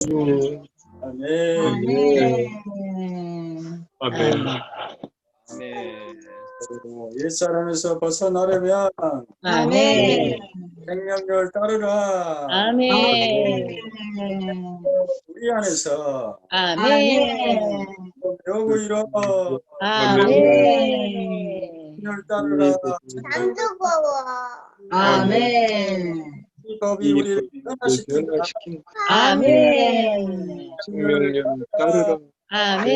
아멘. 아멘. 아멘. 옛사람에서 벗어나려면 아멘. 생명을 따르라. 아멘. 우리 안에서 아멘. 배우고 이뤄 아멘. 생명을 따르라. 아멘. 이 법이 우리를 변화시킨다. 아멘. 생명력 따르라. 아멘.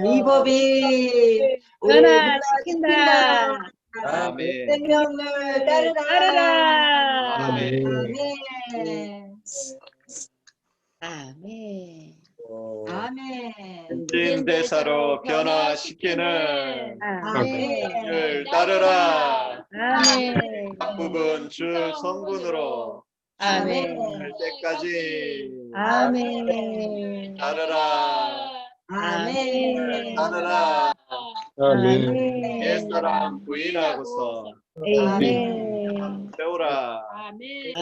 이 법이 변화시킨다. 아멘. 생명을 따르라. 아멘. 아멘. 아멘. 현진 대사로 변화시키는 아멘. 따르라. 아멘. 부분 주 성분으로 아멘. 할 때까지 아멘. 따르라. 아멘. 따르라. 아멘. 옛사람 부인하고서 아멘. 배우라. 아멘.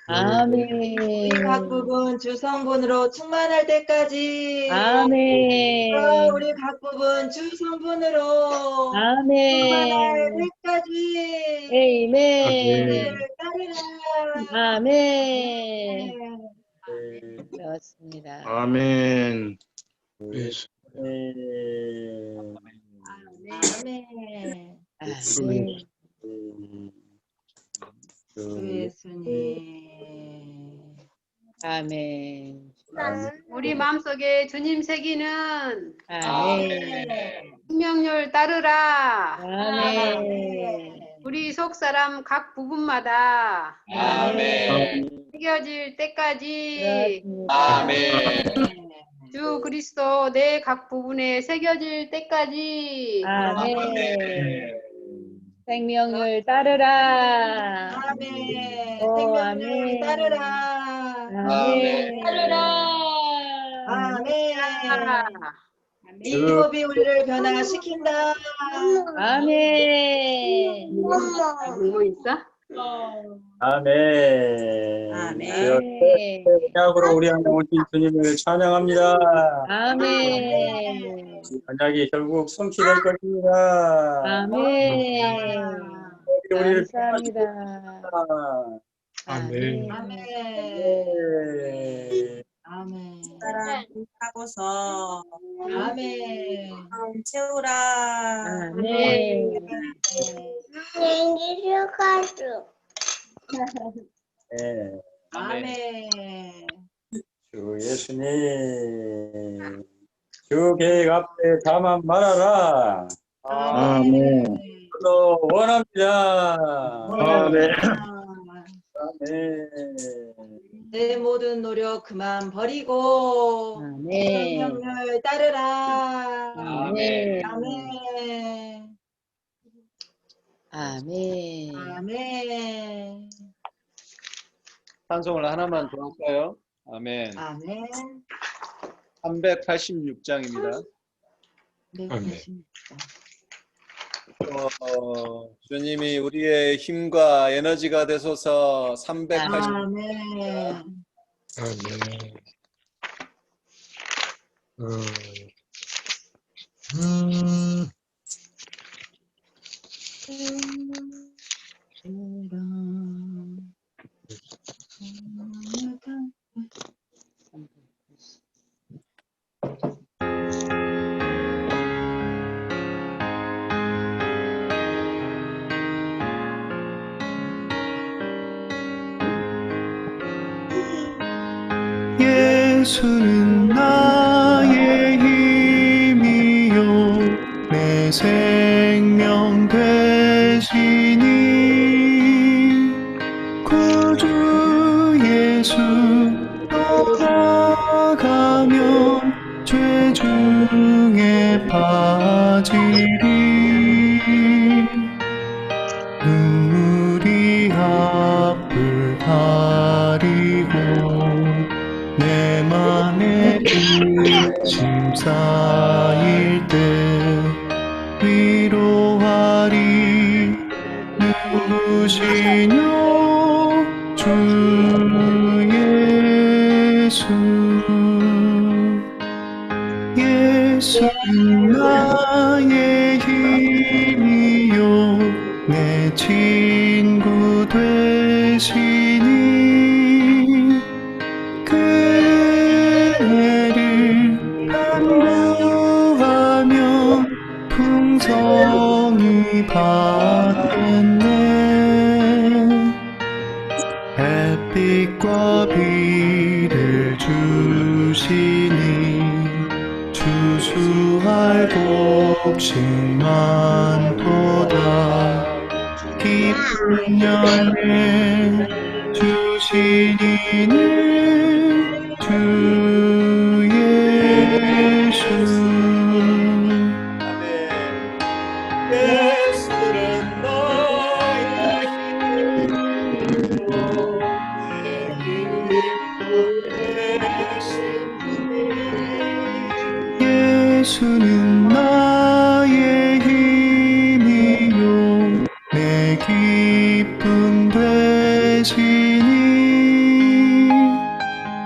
우리 각 아멘. 부분 주 성분으로 충만할 때까지. 아멘. 우리 각 부분 주 성분으로 충만할 아멘. 때까지. 에이멘. 따르라. 아멘. 그렇습니다. 아멘. 아멘. 아멘. 예수님. 아멘. 우리 마음속에 주님 새기는 아멘. 생명률 따르라. 아멘. 우리 속 사람 각 부분마다 아멘. 새겨질 때까지 아멘. 주 그리스도 내 각 부분에 새겨질 때까지 아멘. 생명을 따르라. 아멘. 오, 생명을 아멘. 따르라. 아멘. 아멘. 이 그 법이 우리를 변화시킨다. 아멘. 뭐 있어? 아멘. 아멘. 언약으로 우리 안에 오신 주님을 찬양합니다. 아멘. 언약이 결국 성취될 것입니다. 아멘. 우리를 감사합니다. 아멘. 아멘. 아멘. 아멘. 사람 하고서 아멘. 마음 채우라. 아멘. 네. 아멘. 주 예수님, 주 계획 앞에 다만 말하라. 아멘. 또 원합니다. 아멘. 아멘. 내 모든 노력 그만 버리고 아멘. 생명을 따르라. 아멘. 아멘. 아멘. 아멘. 찬송을 하나만 더 할까요? 아멘. 아멘. 386장입니다. 네, 아멘. 주님이 우리의 힘과 에너지가 되소서. 380. 아멘. 아멘. 예수는 나의 힘이요 내 생명 되시니 구주 예수 떠나가면 죄 중에 빠지리 눈물이 앞을 가리고 내 맘에 의심 쌓일 때 위로하리 누구시뇨 주 예수는 나의 힘이요 내 친구 되시니 그네를 간구하며 풍성히 받겠네. 햇빛과 비를 주시니 추수할 곡식 많도다. 기쁜 열매 주시니는 주 예수. 예수는 나의 예수는 나의 힘이요 내 기쁨 되시니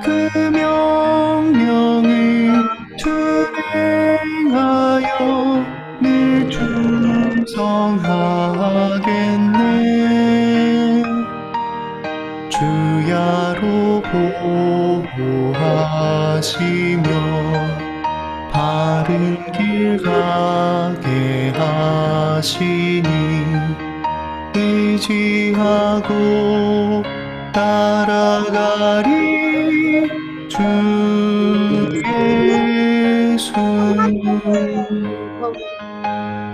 그 명령을 준행하여 늘 충성하겠네. 주야로 보호하시며 바른 길 가게 하시니 의지하고 따라가리 주 예수.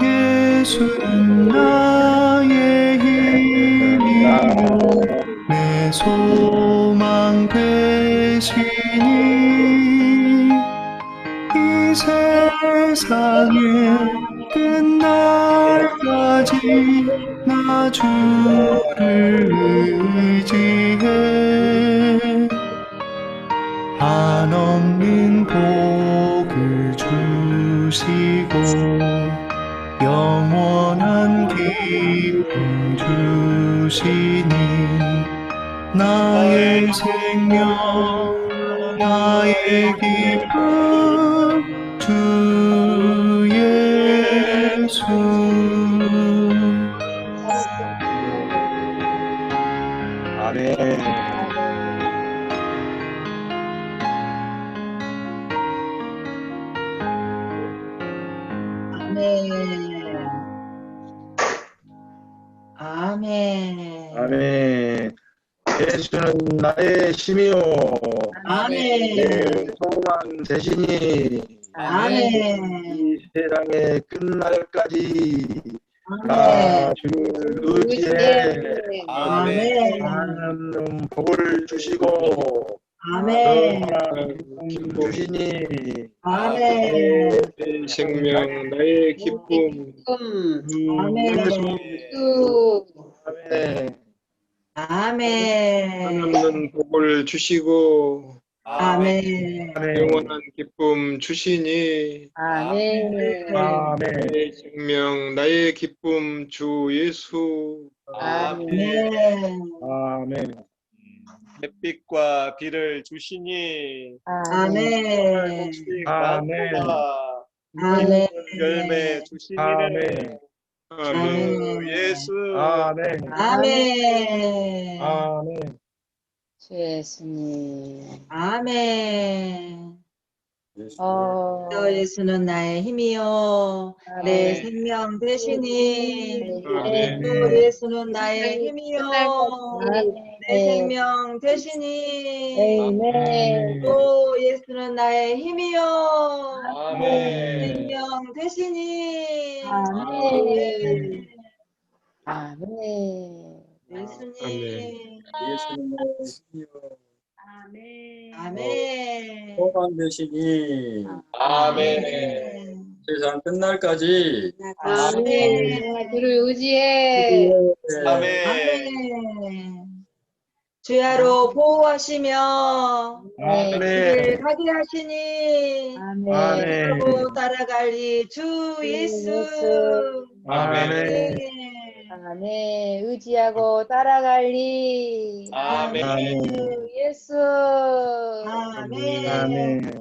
예수는 나의 힘이요 내 소망 되시니 이 세상의 끝날까지 나 주를 의지해 한없는 복을 주시고 영원한 기쁨 주시니 나의 생명 나의 기쁨 주 예수. 아멘. 아멘. 아멘. 예수는 나의 힘이요 아멘. 소망 되시니 아멘. 이 세상의 끝날까지 아멘. 나 주를 의지해 아멘. 하나님 복을 주시고 아멘. 기쁨 주시니 아멘. 내 생명 나의 기쁨 아멘. 아멘. 아멘. 한없는 복을 주시고 아멘. 영원한 기쁨 주시니 아멘. 아멘. 나의 생명 나의 기쁨 주 예수. 아멘. 아멘. 햇빛과 비를 주시니 아멘. 아멘. 아멘. 열매 주시니 아멘. 아멘. 예수. 아멘. 아멘. 아멘. 주 예수님. 아멘. 어, 예수는 나의 힘이요 내 생명 되시니 아멘. 또 예수는 나의 힘이요 내 생명 되시니 아멘. 또 예수는 나의 힘이요 아멘. 생명 되시니 아멘. 아멘. 예수님 예수는 나의 힘이요 아멘 소망 되시니 아멘. 세상 끝날까지 아멘 주를 의지해. 아멘. 아멘 주야로 보호하시며 아멘. 길을 가게 하시니 아멘. 하고 따라갈리 주 예수 아멘. 아멘. 의지하고 따라갈리. 아멘. 주 예수. 아멘 아멘.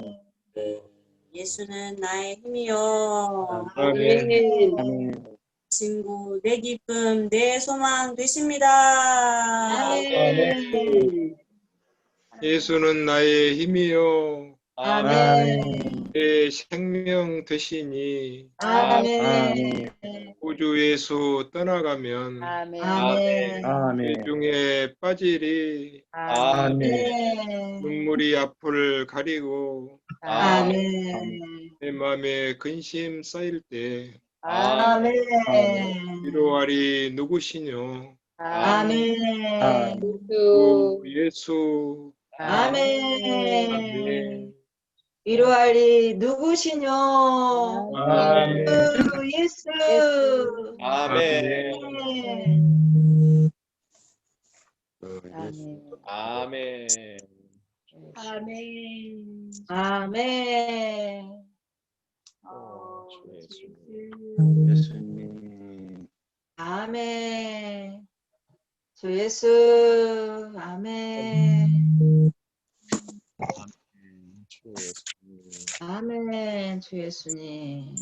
예수는 나의 힘이요. 아멘. 친구, 내 기쁨, 내 소망 되십니다. 아멘. 예수는 나의 힘이요. 아멘. 내 생명 되시니 아멘. 우주에서 떠나가면 아멘. 아멘. 아멘. 중에 빠지리 아멘. 눈물이 앞을 가리고 아멘. 내 마음에 근심 쌓일 때 아멘. 위로하리 누구시뇨? 아멘. 주 예수. 아멘. 위로하리 누구시뇨? 아멘. 주 예수. 아멘. 아멘. 아멘. 아멘. 예수님. 아멘. 주 예수. 아멘. 아멘. 주 예수님.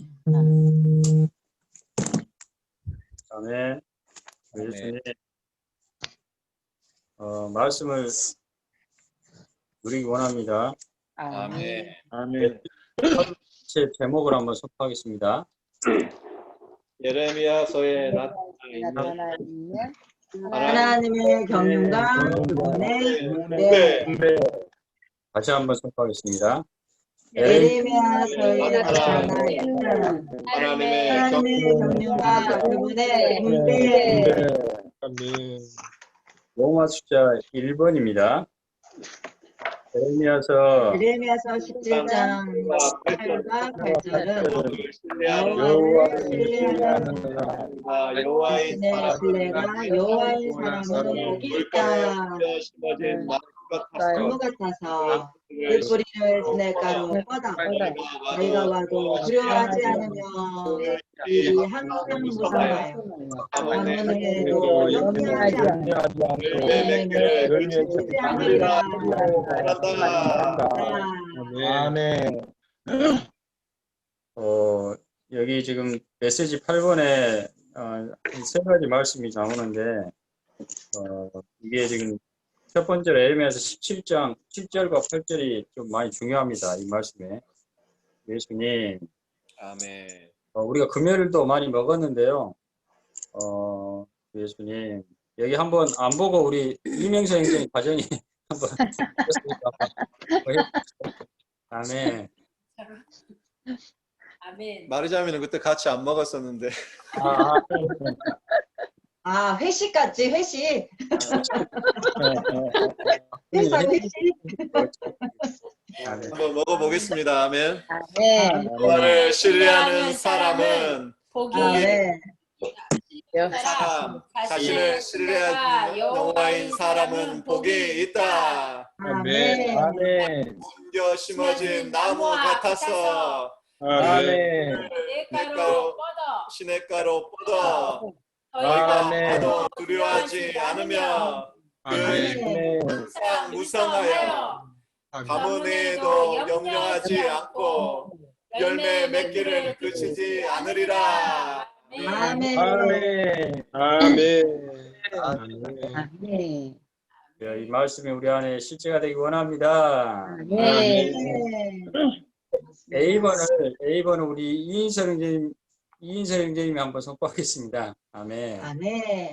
아멘. 예수님, 말씀을 누리기 원합니다. 아멘. 아멘. 제 제목을 한번 선포하겠습니다. 예레미야서에 나타나 나타나 있는 하나님의 경륜과 은혜. 있는 다시 한번 선포하겠습니다. 예레미야서에 나타나 있는 하나님의 하나님의 경륜과 그분의 은혜. 아멘. 로마 숫자 1번입니다. 예레미야서 예레미야서 17장 8과 8절은 여호와를 신뢰하는 여호와의 신의 신뢰가 여호와의 사람은 복이 있다. 심어진 나무 같아서 그 뿌리를 시냇가로 뻗어 너희가 와도 두려워하지 않으며 이 항상 무서워요. 가문에도 염려하지 않으며 열매를 그치지 않으리라. 아멘. 여기 지금 메시지 8번에 세 가지 말씀이 나오는데 이게 지금 첫 번째로 예레미야서 17장 7절과 8절이 좀 많이 중요합니다. 이 말씀에 예수님, 아멘. 우리가 금요일도 많이 먹었는데요. 예수님, 여기 한번 안 보고 우리 이명서 행정의 과정이 한번 아멘. 아멘. 말하자면 그때 같이 안 먹었었는데. 아, 회식 같지, 회식. 회사 회식. 한번 먹어보겠습니다. 아멘. 아멘. 여호와를 신뢰하는 사람은 아멘. 사람, 자신을 신뢰하는 여호와인 사람은 복이 있다. 아멘. 아멘. 옮겨 심어진 나무 같아서 아멘. 시냇가로 뻗어 아멘. 너희가 두려워하지 않으며 항상 무성하여 가문에도 염려하지 않고 열매 맺기를 그치지 않으리라. 아멘. 아멘. 아멘. 이 말씀이 우리 안에 실제가 되기 원합니다. 아멘. A번은 우리 이인설 형제님이 한번 선포하겠습니다. 아멘. 아멘.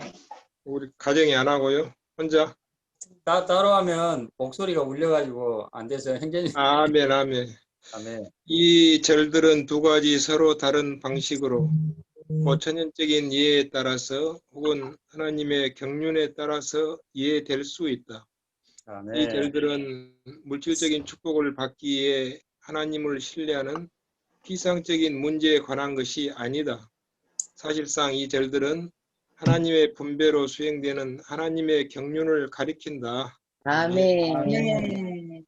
우리 가정이 안 하고요. 혼자. 따로 하면 목소리가 울려가지고 안 돼서 형제님. 아멘. 아멘. 이 절들은 두 가지 서로 다른 방식으로 고천연적인 이해에 따라서 혹은 하나님의 경륜에 따라서 이해될 수 있다. 아멘. 이 절들은 물질적인 축복을 받기 위해 하나님을 신뢰하는 피상적인 문제에 관한 것이 아니다. 사실상 이 절들은 하나님의 분배로 수행되는 하나님의 경륜을 가리킨다. 아멘. 아멘.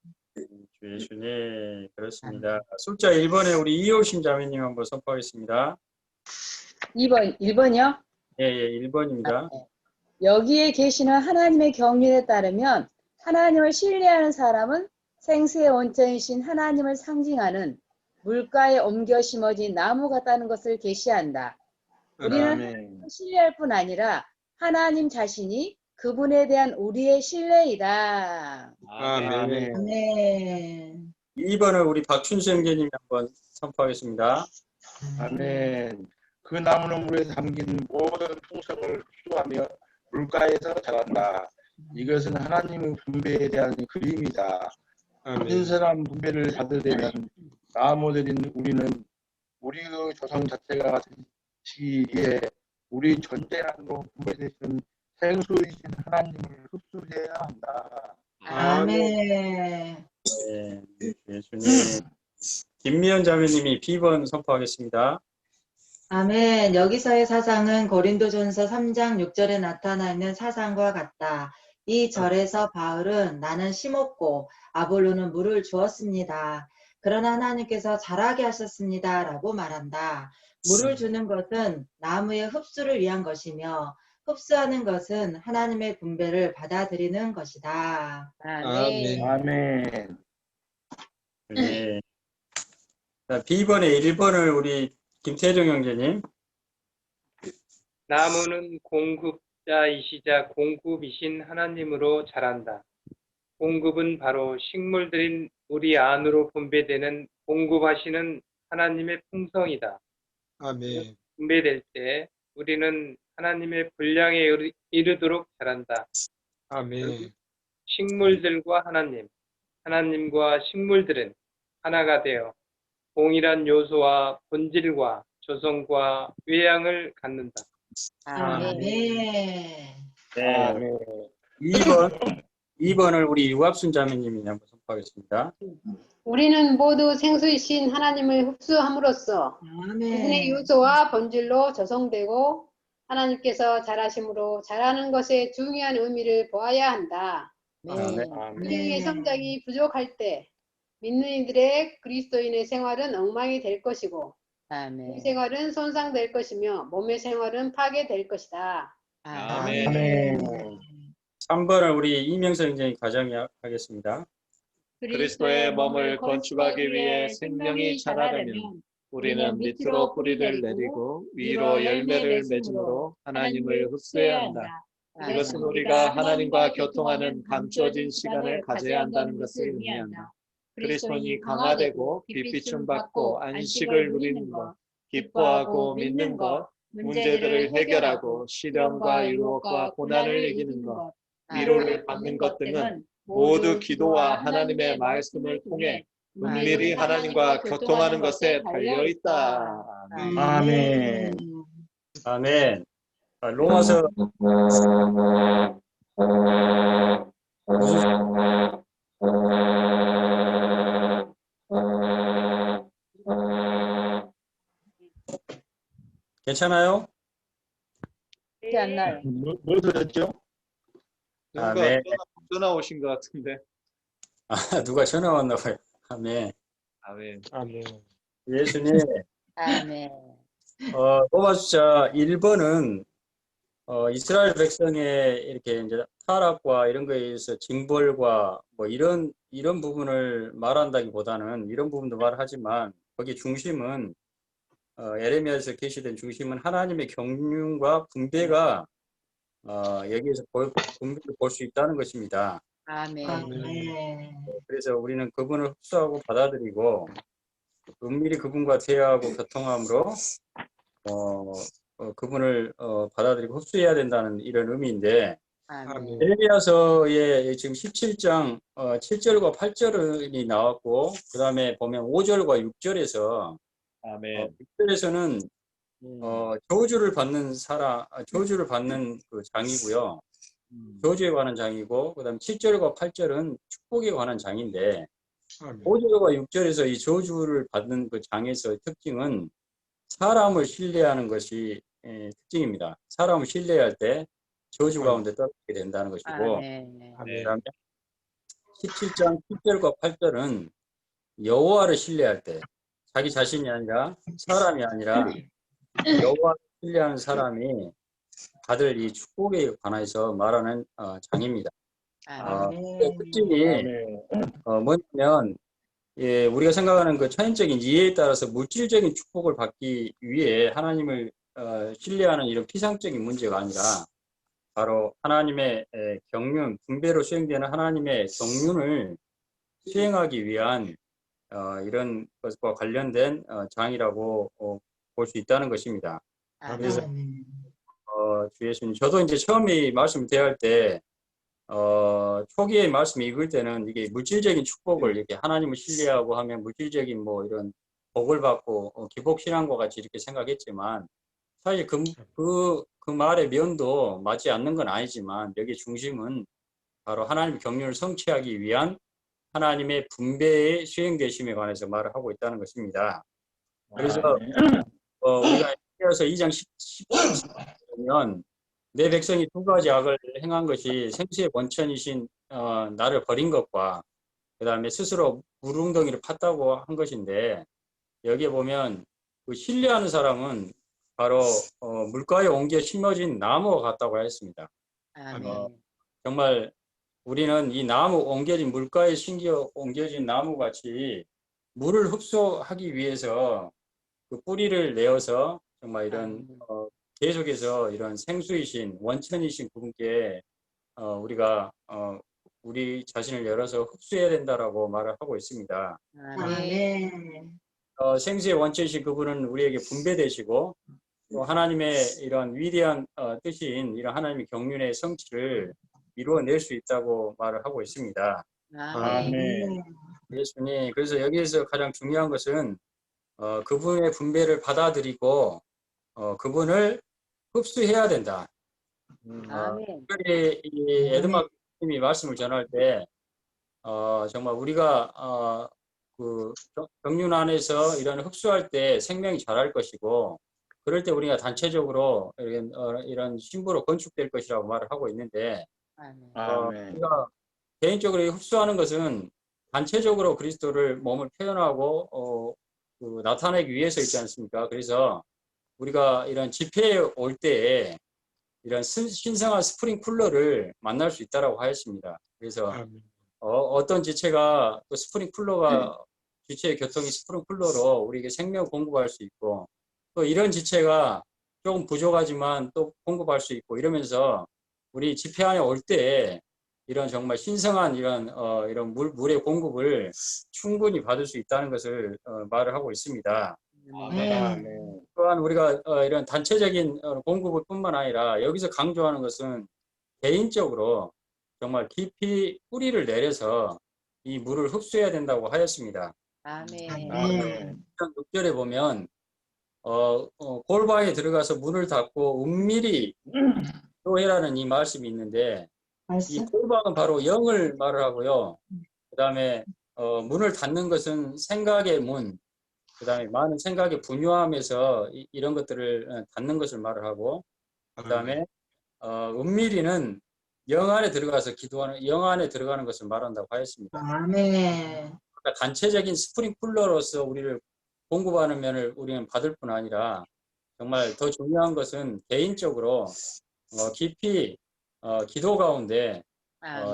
주 예수님, 그렇습니다. 숫자 1번에 우리 이호신 자매님 한번 선포하겠습니다. 1번이요? 예, 1번입니다. 여기에 계시는 하나님의 경륜에 따르면 하나님을 신뢰하는 사람은 생수의 원천이신 하나님을 상징하는 물가에 옮겨 심어진 나무 같다는 것을 계시한다. 우리는 아멘. 신뢰할 뿐 아니라 하나님 자신이 그분에 대한 우리의 신뢰이다. 아멘. 아멘. 2번을 우리 박춘수 형제님이 한번 선포하겠습니다. 아멘. 그 나무는 물에 담긴 모든 풍성을 흡수하며 물가에서 자란다. 이것은 하나님의 분배에 대한 그림이다. 아멘. 신선한 분배를 받으려면 나무들인 우리는 우리의 조상 자체가 되시기 위해 우리 존재란으로 분배되시는 생수이신 하나님을 흡수해야 한다. 아멘. 네, 예수님. 김미연 자매님이 B번 선포하겠습니다. 아멘. 여기서의 사상은 고린도전서 3장 6절에 나타나 있는 사상과 같다. 이 절에서 바울은 나는 심었고 아볼로는 물을 주었습니다. 그러나 하나님께서 자라게 하셨습니다. 라고 말한다. 물을 주는 것은 나무의 흡수를 위한 것이며 흡수하는 것은 하나님의 분배를 받아들이는 것이다. 아멘. 아멘. 네. 자, B번에 1번을 우리 김태정 형제님. 나무는 공급자이시자 공급이신 하나님으로 자란다. 공급은 바로 식물들인 우리 안으로 분배되는 공급하시는 하나님의 풍성이다. 아멘. 분배될 때 우리는 하나님의 분량에 이르도록 자란다. 아멘. 식물들과 하나님, 하나님과 식물들은 하나가 되어 동일한 요소와 본질과 조성과 외양을 갖는다. 아멘. 네. 아멘. 2번을 우리 유갑순 자매님이 한번 선포하겠습니다. 우리는 모두 생수이신 하나님을 흡수함으로써 그분의 아멘. 요소와 본질로 조성되고 하나님께서 자라심으로 자라는 것의 중요한 의미를 보아야 한다. 아멘. 우리의 성장이 부족할 때 믿는 이들의 그리스도인의 생활은 엉망이 될 것이고 아멘. 이 생활은 손상될 것이며 몸의 생활은 파괴될 것이다. 아멘. 3번을 우리 이명서 형제님 가정하겠습니다. 그리스도의 몸을 건축하기 위해 생명이 자라려면 우리는 밑으로 뿌리를 내리고 위로 열매를 맺음으로 하나님을 흡수해야 한다. 이것은 우리가 하나님과 교통하는 감추어진 시간을 가져야 한다는 것을 의미한다. 그리스도인이 강화되고 빛비춤 받고 안식을 누리는 것, 기뻐하고 믿는 것, 문제들을 해결하고 시련과 유혹과 고난을 이기는 것, 위로를 받는 것 등은 모두 기도와 하나님의 말씀을 통해 은밀히 하나님과 교통하는 것에 달려있다. 아멘. 아멘. 자, 로마서 괜찮아요? 그렇게 안 나요. 뭐 들었죠? 누가 아멘. 전화 오신 것 같은데. 누가 전화 왔나 봐요. 아멘. 아멘. 아멘. 예수님. 아멘. 로마서 1번은 이스라엘 백성의 이렇게 이제 타락과 이런 거에 의해서 징벌과 뭐 이런 부분을 말한다기보다는 이런 부분도 말하지만 거기 중심은 에레미야에서 계시된 중심은 하나님의 경륜과 분배가 여기에서 분배를 볼 수 있다는 것입니다. 아멘. 아멘. 그래서 우리는 그분을 흡수하고 받아들이고 은밀히 그분과 대화하고 교통함으로 그분을 받아들이고 흡수해야 된다는 이런 의미인데 아멘. 에레미야서에 지금 17장 7절과 8절이 나왔고 그 다음에 보면 5절과 6절에서 아멘. 6절에서는 저주를 받는 그 장이고요. 저주에 관한 장이고 그다음 7절과 8절은 축복에 관한 장인데 아멘. 5절과 6절에서 이 저주를 받는 그 장에서의 특징은 사람을 신뢰하는 것이 특징입니다. 사람을 신뢰할 때 저주 가운데 떨어지게 된다는 것이고 아멘. 그다음에 17장 7절과 8절은 여호와를 신뢰할 때 자기 자신이 아니라 사람이 아니라 여호와를 신뢰하는 사람이 받을 이 축복에 관해서 말하는 장입니다. 아멘. 그 특징이 뭐냐면 예, 우리가 생각하는 그 천인적인 이해에 따라서 물질적인 축복을 받기 위해 하나님을 신뢰하는 이런 피상적인 문제가 아니라 바로 하나님의 경륜, 분배로 수행되는 하나님의 경륜을 수행하기 위한 이런 것과 관련된 장이라고 볼 수 있다는 것입니다. 그래서 주 예수님, 저도 이제 처음에 말씀 대할 때 초기에 말씀 읽을 때는 이게 물질적인 축복을 이렇게 하나님을 신뢰하고 하면 물질적인 뭐 이런 복을 받고 기복신앙과 같이 이렇게 생각했지만 사실 그 말의 면도 맞지 않는 건 아니지만 여기 중심은 바로 하나님의 경륜을 성취하기 위한 하나님의 분배의 수행되심에 관해서 말을 하고 있다는 것입니다. 그래서 우리가 에스겔서 2장 10절 보면 내 백성이 두 가지 악을 행한 것이 생수의 원천이신 나를 버린 것과 그 다음에 스스로 물웅덩이를 팠다고 한 것인데 여기에 보면 그 신뢰하는 사람은 바로 물가에 옮겨 심어진 나무와 같다고 했습니다. 정말 우리는 이 나무 옮겨진 물가에 옮겨진 나무같이 물을 흡수하기 위해서 그 뿌리를 내어서 정말 이런 계속해서 이런 생수이신 원천이신 그분께 우리가 우리 자신을 열어서 흡수해야 된다라고 말을 하고 있습니다. 생수의 원천이신 그분은 우리에게 분배되시고 또 하나님의 이런 위대한 뜻인 이런 하나님의 경륜의 성취를 이루어낼 수 있다고 말을 하고 있습니다. 아멘. 예수님, 그래서 여기에서 가장 중요한 것은 그분의 분배를 받아들이고 그분을 흡수해야 된다. 특별히 이 에드마 님이 말씀을 전할 때 정말 우리가 그 경륜 안에서 이런 흡수할 때 생명이 자랄 것이고 그럴 때 우리가 단체적으로 이런 신부로 건축될 것이라고 말을 하고 있는데 우리가 개인적으로 흡수하는 것은 단체적으로 그리스도를 몸을 표현하고 그 나타내기 위해서 있지 않습니까? 그래서 우리가 이런 집회에 올 때에 이런 신성한 스프링쿨러를 만날 수 있다라고 하였습니다. 그래서 어떤 지체가 또 스프링쿨러가 지체의 교통이 스프링쿨러로 우리에게 생명 공급할 수 있고 또 이런 지체가 조금 부족하지만 또 공급할 수 있고 이러면서 우리 집회 안에 올 때 이런 정말 신성한 이런 물의 공급을 충분히 받을 수 있다는 것을 말을 하고 있습니다. 또한 우리가 이런 단체적인 공급을 뿐만 아니라 여기서 강조하는 것은 개인적으로 정말 깊이 뿌리를 내려서 이 물을 흡수해야 된다고 하였습니다. 6절에 보면 골방에 들어가서 문을 닫고 은밀히 기도해라는 이 말씀이 있는데 이 골방은 바로 영을 말을 하고요. 그 다음에 문을 닫는 것은 생각의 문, 그 다음에 많은 생각의 분유함에서 이런 것들을 닫는 것을 말을 하고 그 다음에 은밀히는 영 안에 들어가서 기도하는, 영 안에 들어가는 것을 말한다고 하였습니다. 그러니까 단체적인 스프링쿨러로서 우리를 공급하는 면을 우리는 받을 뿐 아니라 정말 더 중요한 것은 개인적으로 깊이 기도 가운데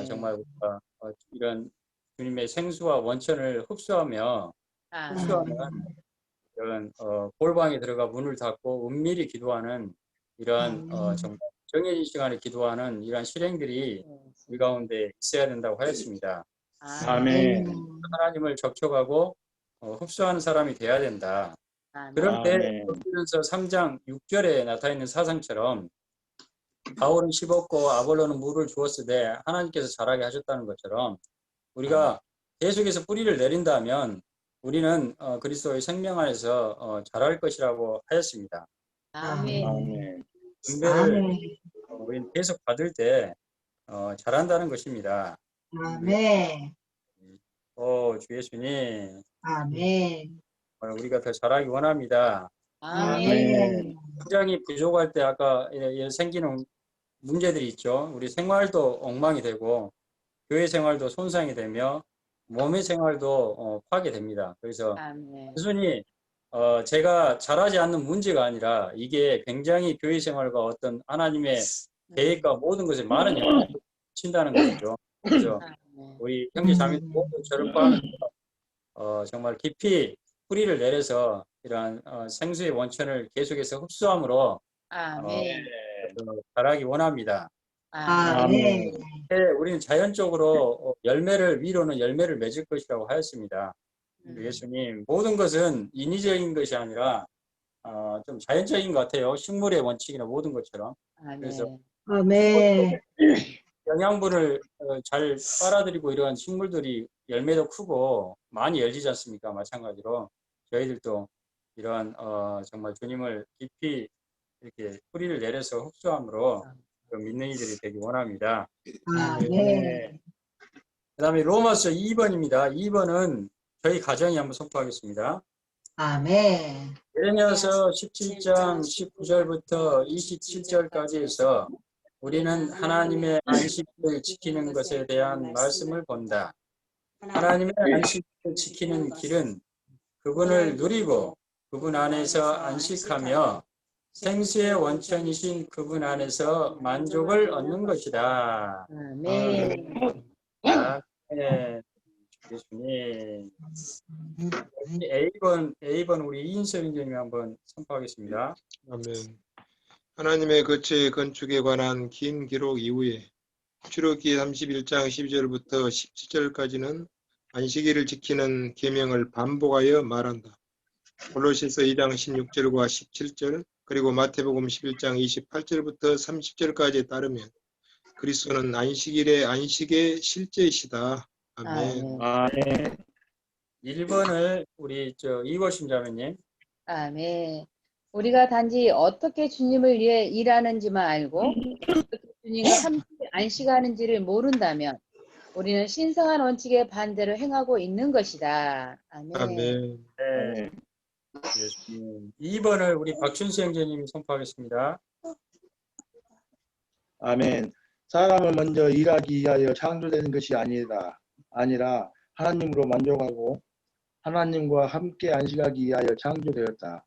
정말 우리가 이런 주님의 생수와 원천을 흡수하며 이런 골방에 들어가 문을 닫고 은밀히 기도하는 이러한 정말 정해진 시간에 기도하는 이러한 실행들이 우리 가운데 있어야 된다고 하였습니다. 아멘. 하나님을 접촉하고 흡수하는 사람이 돼야 된다. 그럴 때 고린도전서 3장 6절에 나타나 있는 사상처럼 바울은 씹었고 아볼로는 물을 주었으되 하나님께서 자라게 하셨다는 것처럼 우리가 계속해서 뿌리를 내린다면 우리는 그리스도의 생명 안에서 자랄 것이라고 하였습니다. 분배를 우리는 계속 받을 때 자란다는 것입니다. 주 예수님, 우리가 더 자라기 원합니다. 성장이 부족할 때 아까 생기는 문제들이 있죠. 우리 생활도 엉망이 되고 교회 생활도 손상이 되며 몸의 생활도 파괴됩니다. 그래서 단순히 제가 잘하지 않는 문제가 아니라 이게 굉장히 교회 생활과 어떤 하나님의 계획과 모든 것에 많은 영향을 미친다는 것이죠. 그래서 우리 형제 자매들 모두 저를 포함해서 정말 깊이 뿌리를 내려서 이러한 생수의 원천을 계속해서 흡수함으로 아멘. 자라기 원합니다. 아멘. 우리는 자연적으로 열매를 위로는 열매를 맺을 것이라고 하였습니다. 예수님 모든 것은 인위적인 것이 아니라 좀 자연적인 것 같아요. 식물의 원칙이나 모든 것처럼. 그래서 아멘. 영양분을 잘 빨아들이고 이러한 식물들이 열매도 크고 많이 열리지 않습니까? 마찬가지로 저희들도 이러한 정말 주님을 깊이 이렇게 뿌리를 내려서 흡수함으로 믿는 이들이 되기 원합니다. 아멘. 그 다음에 로마서 2번입니다. 2번은 저희 가정이 한번 선포하겠습니다. 아멘. 예레미야서 17장 19절부터 27절까지 해서 우리는 하나님의 안식일을 지키는 것에 대한 말씀을 본다. 하나님의 안식일을 지키는 길은 그분을 누리고 그분 안에서 안식하며 생수의 원천이신 그분 안에서 만족을 얻는 것이다. 아멘. 아멘. 예수님. A번 우리 이인섭 인재님이 한번 선포하겠습니다. 아멘. 하나님의 거처의 건축에 관한 긴 기록 이후에 출애굽기 31장 12절부터 17절까지는 안식일을 지키는 계명을 반복하여 말한다. 골로새서 2장 16절과 17절 그리고 마태복음 11장 28절부터 30절까지에 따르면 그리스도는 안식의 실제이시다. 아멘. 아멘. 1번을 우리 이거신 자매님. 아멘. 우리가 단지 어떻게 주님을 위해 일하는지만 알고 어떻게 주님과 함께 안식하는지를 모른다면 우리는 신성한 원칙의 반대로 행하고 있는 것이다. 아멘. 아멘. 네. 예수님. 2번을 우리 박춘수 형제님이 선포하겠습니다. 아멘. 사람은 먼저 일하기 위하여 창조된 것이 아니라 하나님으로 만족하고 하나님과 함께 안식하기 위하여 창조되었다.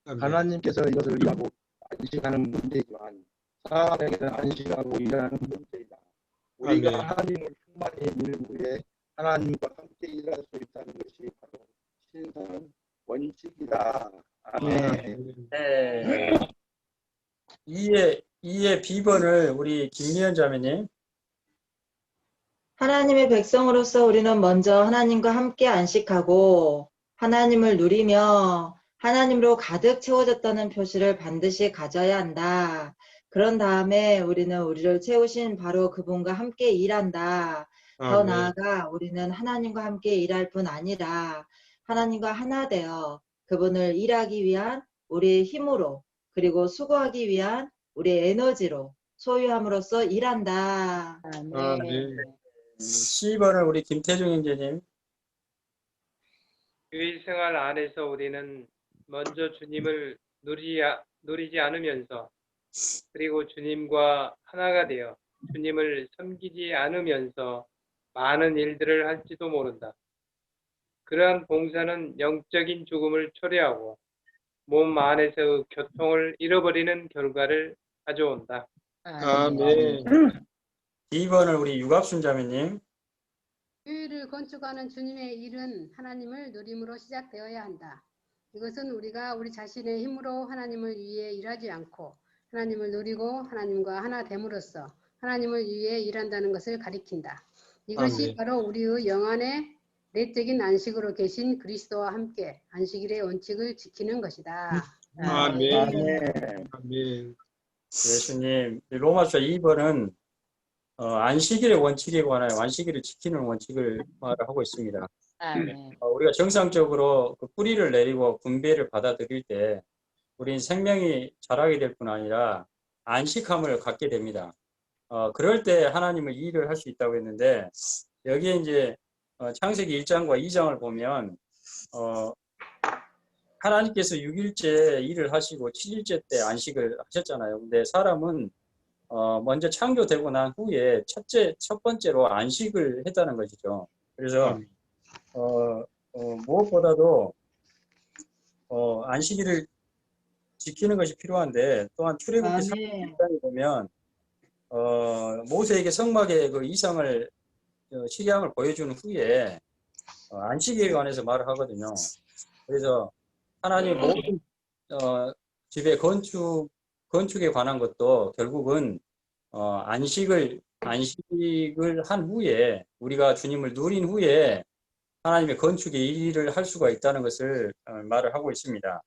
아멘. 하나님께서 이것을 일하고 안식하는 문제이지만 사람에게는 안식하고 일하는 문제이다. 우리가 아멘. 하나님을 충만히 누리는 후에 하나님과 함께 일할 수 있다는 것이 바로 신성한 원칙이다. 아멘. 네. 2의 B번을 우리 김미연 자매님. 하나님의 백성으로서 우리는 먼저 하나님과 함께 안식하고 하나님을 누리며 하나님으로 가득 채워졌다는 표시를 반드시 가져야 한다. 그런 다음에 우리는 우리를 채우신 바로 그분과 함께 일한다. 더 아멘. 나아가 우리는 하나님과 함께 일할 뿐 아니라 하나님과 하나 되어 그분을 일하기 위한 우리의 힘으로 그리고 수고하기 위한 우리의 에너지로 소유함으로써 일한다. 아멘. C번을 우리 김태중 형제님. 교회 생활 안에서 우리는 먼저 주님을 누리지 않으면서 그리고 주님과 하나가 되어 주님을 섬기지 않으면서 많은 일들을 할지도 모른다. 그러한 봉사는 영적인 죽음을 초래하고 몸 안에서 교통을 잃어버리는 결과를 가져온다. 아멘. D번을 우리 유갑순 자매님. 교회를 건축하는 주님의 일은 하나님을 누림으로 시작되어야 한다. 이것은 우리가 우리 자신의 힘으로 하나님을 위해 일하지 않고 하나님을 누리고 하나님과 하나 됨으로써 하나님을 위해 일한다는 것을 가리킨다. 이것이 아멘. 바로 우리의 영안의 내적인 안식으로 계신 그리스도와 함께 안식일의 원칙을 지키는 것이다. 아멘. 아멘. 아멘. 예수님. 로마서 2번은 안식일의 원칙에 관하여 안식일을 지키는 원칙을 말하고 있습니다. 아멘. 우리가 정상적으로 그 뿌리를 내리고 분배를 받아들일 때 우리는 생명이 자라게 될 뿐 아니라 안식함을 갖게 됩니다. 그럴 때 하나님을 일을 할 수 있다고 했는데 여기에 이제 창세기 1장과 2장을 보면 하나님께서 6일째 일을 하시고 7일째 때 안식을 하셨잖아요. 근데 사람은 먼저 창조되고 난 후에 첫 번째로 안식을 했다는 것이죠. 그래서 무엇보다도 안식일을 지키는 것이 필요한데 또한 출애굽기 3장에 보면 모세에게 성막의 그 이상을 식양을 보여준 후에 안식에 관해서 말을 하거든요. 그래서 하나님 모든 집의 건축에 관한 것도 결국은 안식을 한 후에 우리가 주님을 누린 후에 하나님의 건축의 일을 할 수가 있다는 것을 말을 하고 있습니다.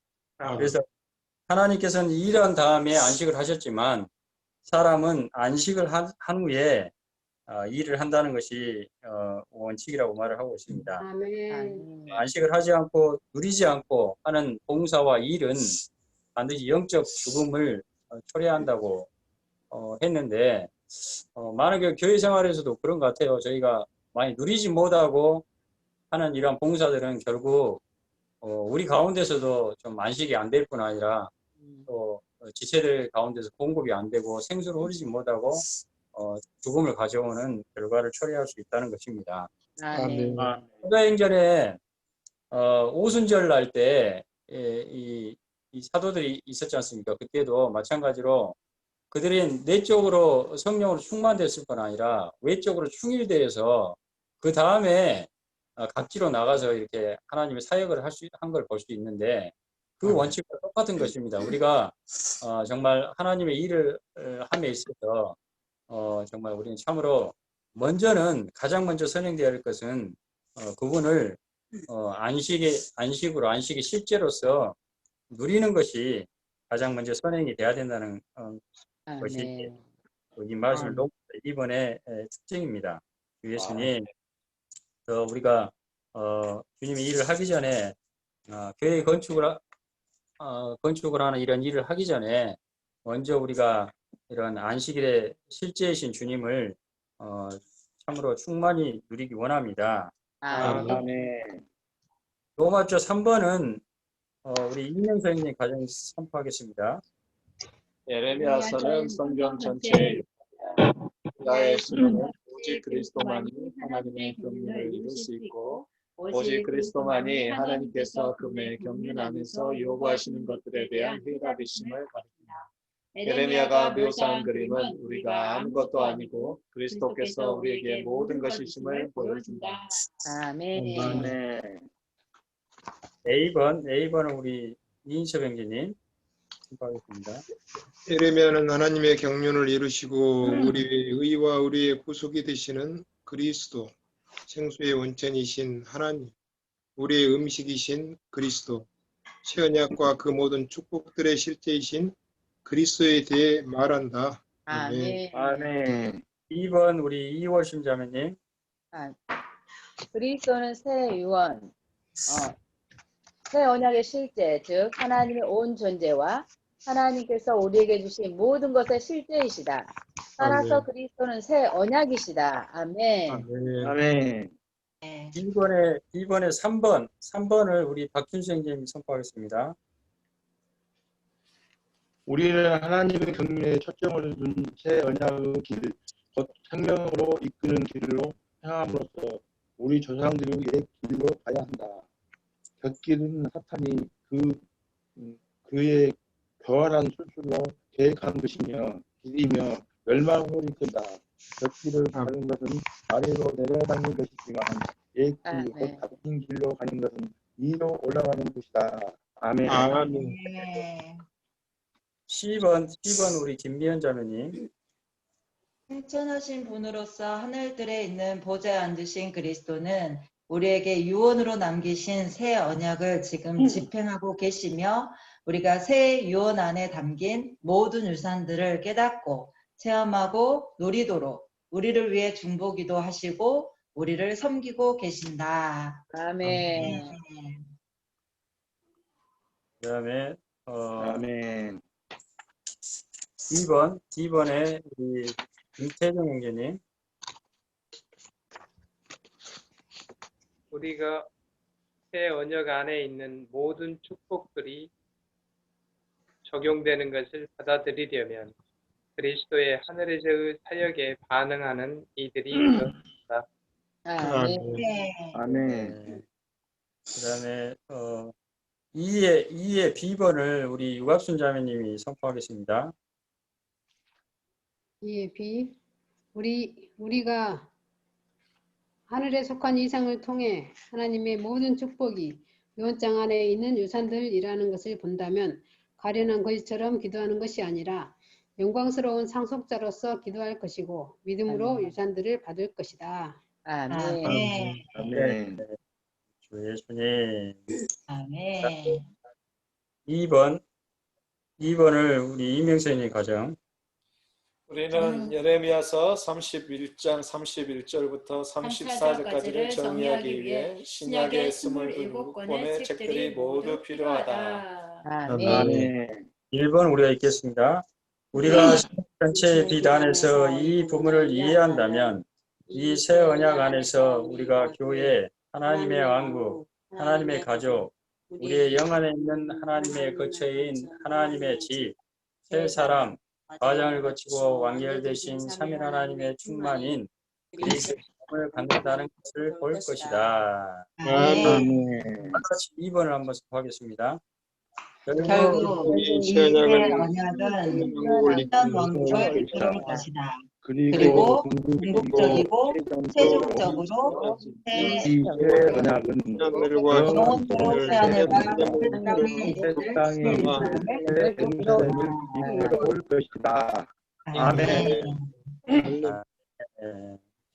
그래서 하나님께서는 일한 다음에 안식을 하셨지만 사람은 안식을 한 후에 일을 한다는 것이 원칙이라고 말을 하고 있습니다. 아멘. 안식을 하지 않고 누리지 않고 하는 봉사와 일은 반드시 영적 죽음을 초래한다고 했는데 많은 교회 생활에서도 그런 것 같아요. 저희가 많이 누리지 못하고 하는 이러한 봉사들은 결국 우리 가운데서도 좀 안식이 안 될 뿐 아니라 또 지체들 가운데서 공급이 안 되고 생수를 흐르지 못하고 죽음을 가져오는 결과를 초래할 수 있다는 것입니다. 아멘. 사도행전에 오순절 날 때 이 사도들이 있었지 않습니까? 그때도 마찬가지로 그들이 내적으로 성령으로 충만됐을 뿐 아니라 외적으로 충일되어서 그 다음에 각지로 나가서 이렇게 하나님의 사역을 한 걸 볼 수 있는데 그 원칙과 똑같은 것입니다. 우리가 정말 하나님의 일을 함에 있어서 정말 우리는 참으로 가장 먼저 선행되어야 할 것은 그분을 안식의 실제로서 누리는 것이 가장 먼저 선행이 돼야 된다는 것이 이 말씀을 놓고 이번에 특징입니다. 예수님, 우리가 주님이 일을 하기 전에 교회 건축을 하는 이런 일을 하기 전에 먼저 우리가 이런 안식일의 실제이신 주님을 참으로 충만히 누리기 원합니다. 아멘. 로마서 3번은 우리 이명 선생님 가장 선포하겠습니다. 예레미야서는 성경 전체의 나의 수련은 오직 그리스도만이 하나님의 경륜을 이룰 수 있고 오직 그리스도만이 하나님께서 금의 경륜 안에서 요구하시는 것들에 대한 회답이심을 가리킨다. 예레미야가 묘사한 그림은 우리가 아무것도 아니고 그리스도께서 우리에게 모든 것이심을 보여준다. 아멘. 아멘. A번은 우리 이인섭 형제님 선포하겠습니다. 예레미야는 하나님의 경륜을 이루시고 우리의 의와 우리의 구속이 되시는 그리스도, 생수의 원천이신 하나님, 우리의 음식이신 그리스도, 최언약과 그 모든 축복들의 실제이신 그리스도에 대해 말한다. 아멘. 아멘. 2번 우리 이월심 자매님. 그리스도는 새 유언, 새 언약의 실제, 즉 하나님의 온 존재와 하나님께서 우리에게 주신 모든 것의 실제이시다. 따라서 그리스도는 새 언약이시다. 아멘. 아멘. 아멘. 2번에 3번을 우리 박준수 형제님 선포하겠습니다. 우리는 하나님의 경륜에 초점을 둔 새 언약의 길, 곧 생명으로 이끄는 길로 행함으로써 우리 조상들의 옛 길로 가야 한다. 곁길은 사탄이 그의 교활한 술수로 계획한 것이며 길이며 멸망으로 이끈다. 곁길을 가는 것은 아래로 내려가는 것이지만 옛 길, 곧 같은 길로 가는 것은 위로 올라가는 것이다. 아멘. 아멘. 10번 우리 김미연 자매님. 승천하신 분으로서 하늘들에 있는 보좌에 앉으신 그리스도는 우리에게 유언으로 남기신 새 언약을 지금 집행하고 계시며 우리가 새 유언 안에 담긴 모든 유산들을 깨닫고 체험하고 누리도록 우리를 위해 중보기도 하시고 우리를 섬기고 계신다. 아멘. 그다음에 아멘. D번에 우리 김태정 형제님. 우리가 새 언약 안에 있는 모든 축복들이 적용되는 것을 받아들이려면 그리스도의 하늘에서의 사역에 반응하는 이들이 되었다. 아멘. 아멘. 그다음에 2의 B번을 우리 유갑순 자매님이 선포하겠습니다. 예, 우리가 하늘에 속한 이상을 통해 하나님의 모든 축복이 유언장 안에 있는 유산들이라는 것을 본다면 가련한 거짓처럼 기도하는 것이 아니라 영광스러운 상속자로서 기도할 것이고 믿음으로 유산들을 받을 것이다. 아멘. 아멘. 주 예수님. 아멘. 2번을 우리 이명선이 가정. 우리는 예레미야서 31장 31절부터 34절까지를 정리하기 위해 신약의 27권의 책들이 모두 필요하다. 아멘. 1번 우리가 읽겠습니다. 우리가 전체의 빛 안에서 이 부분을 이해한다면 이 새 언약 안에서 우리가 교회, 하나님의 왕국, 하나님의 가족, 우리의 영 안에 있는 하나님의 거처인 하나님의 집, 새 사람, 과정을 거치고 완결되신 삼위 하나님의 충만인 그리스도를 갖는다는 것을 볼 것이다. 아멘. 같이 2번을 한번 하겠습니다. 결국 이 새 언약은 어떤 왕국을 이끌어올 것이다. 그리고 궁극적이고 최종적으로 이 언약은 영원토록 새 하늘과 새 땅에 올 것이다. 아멘.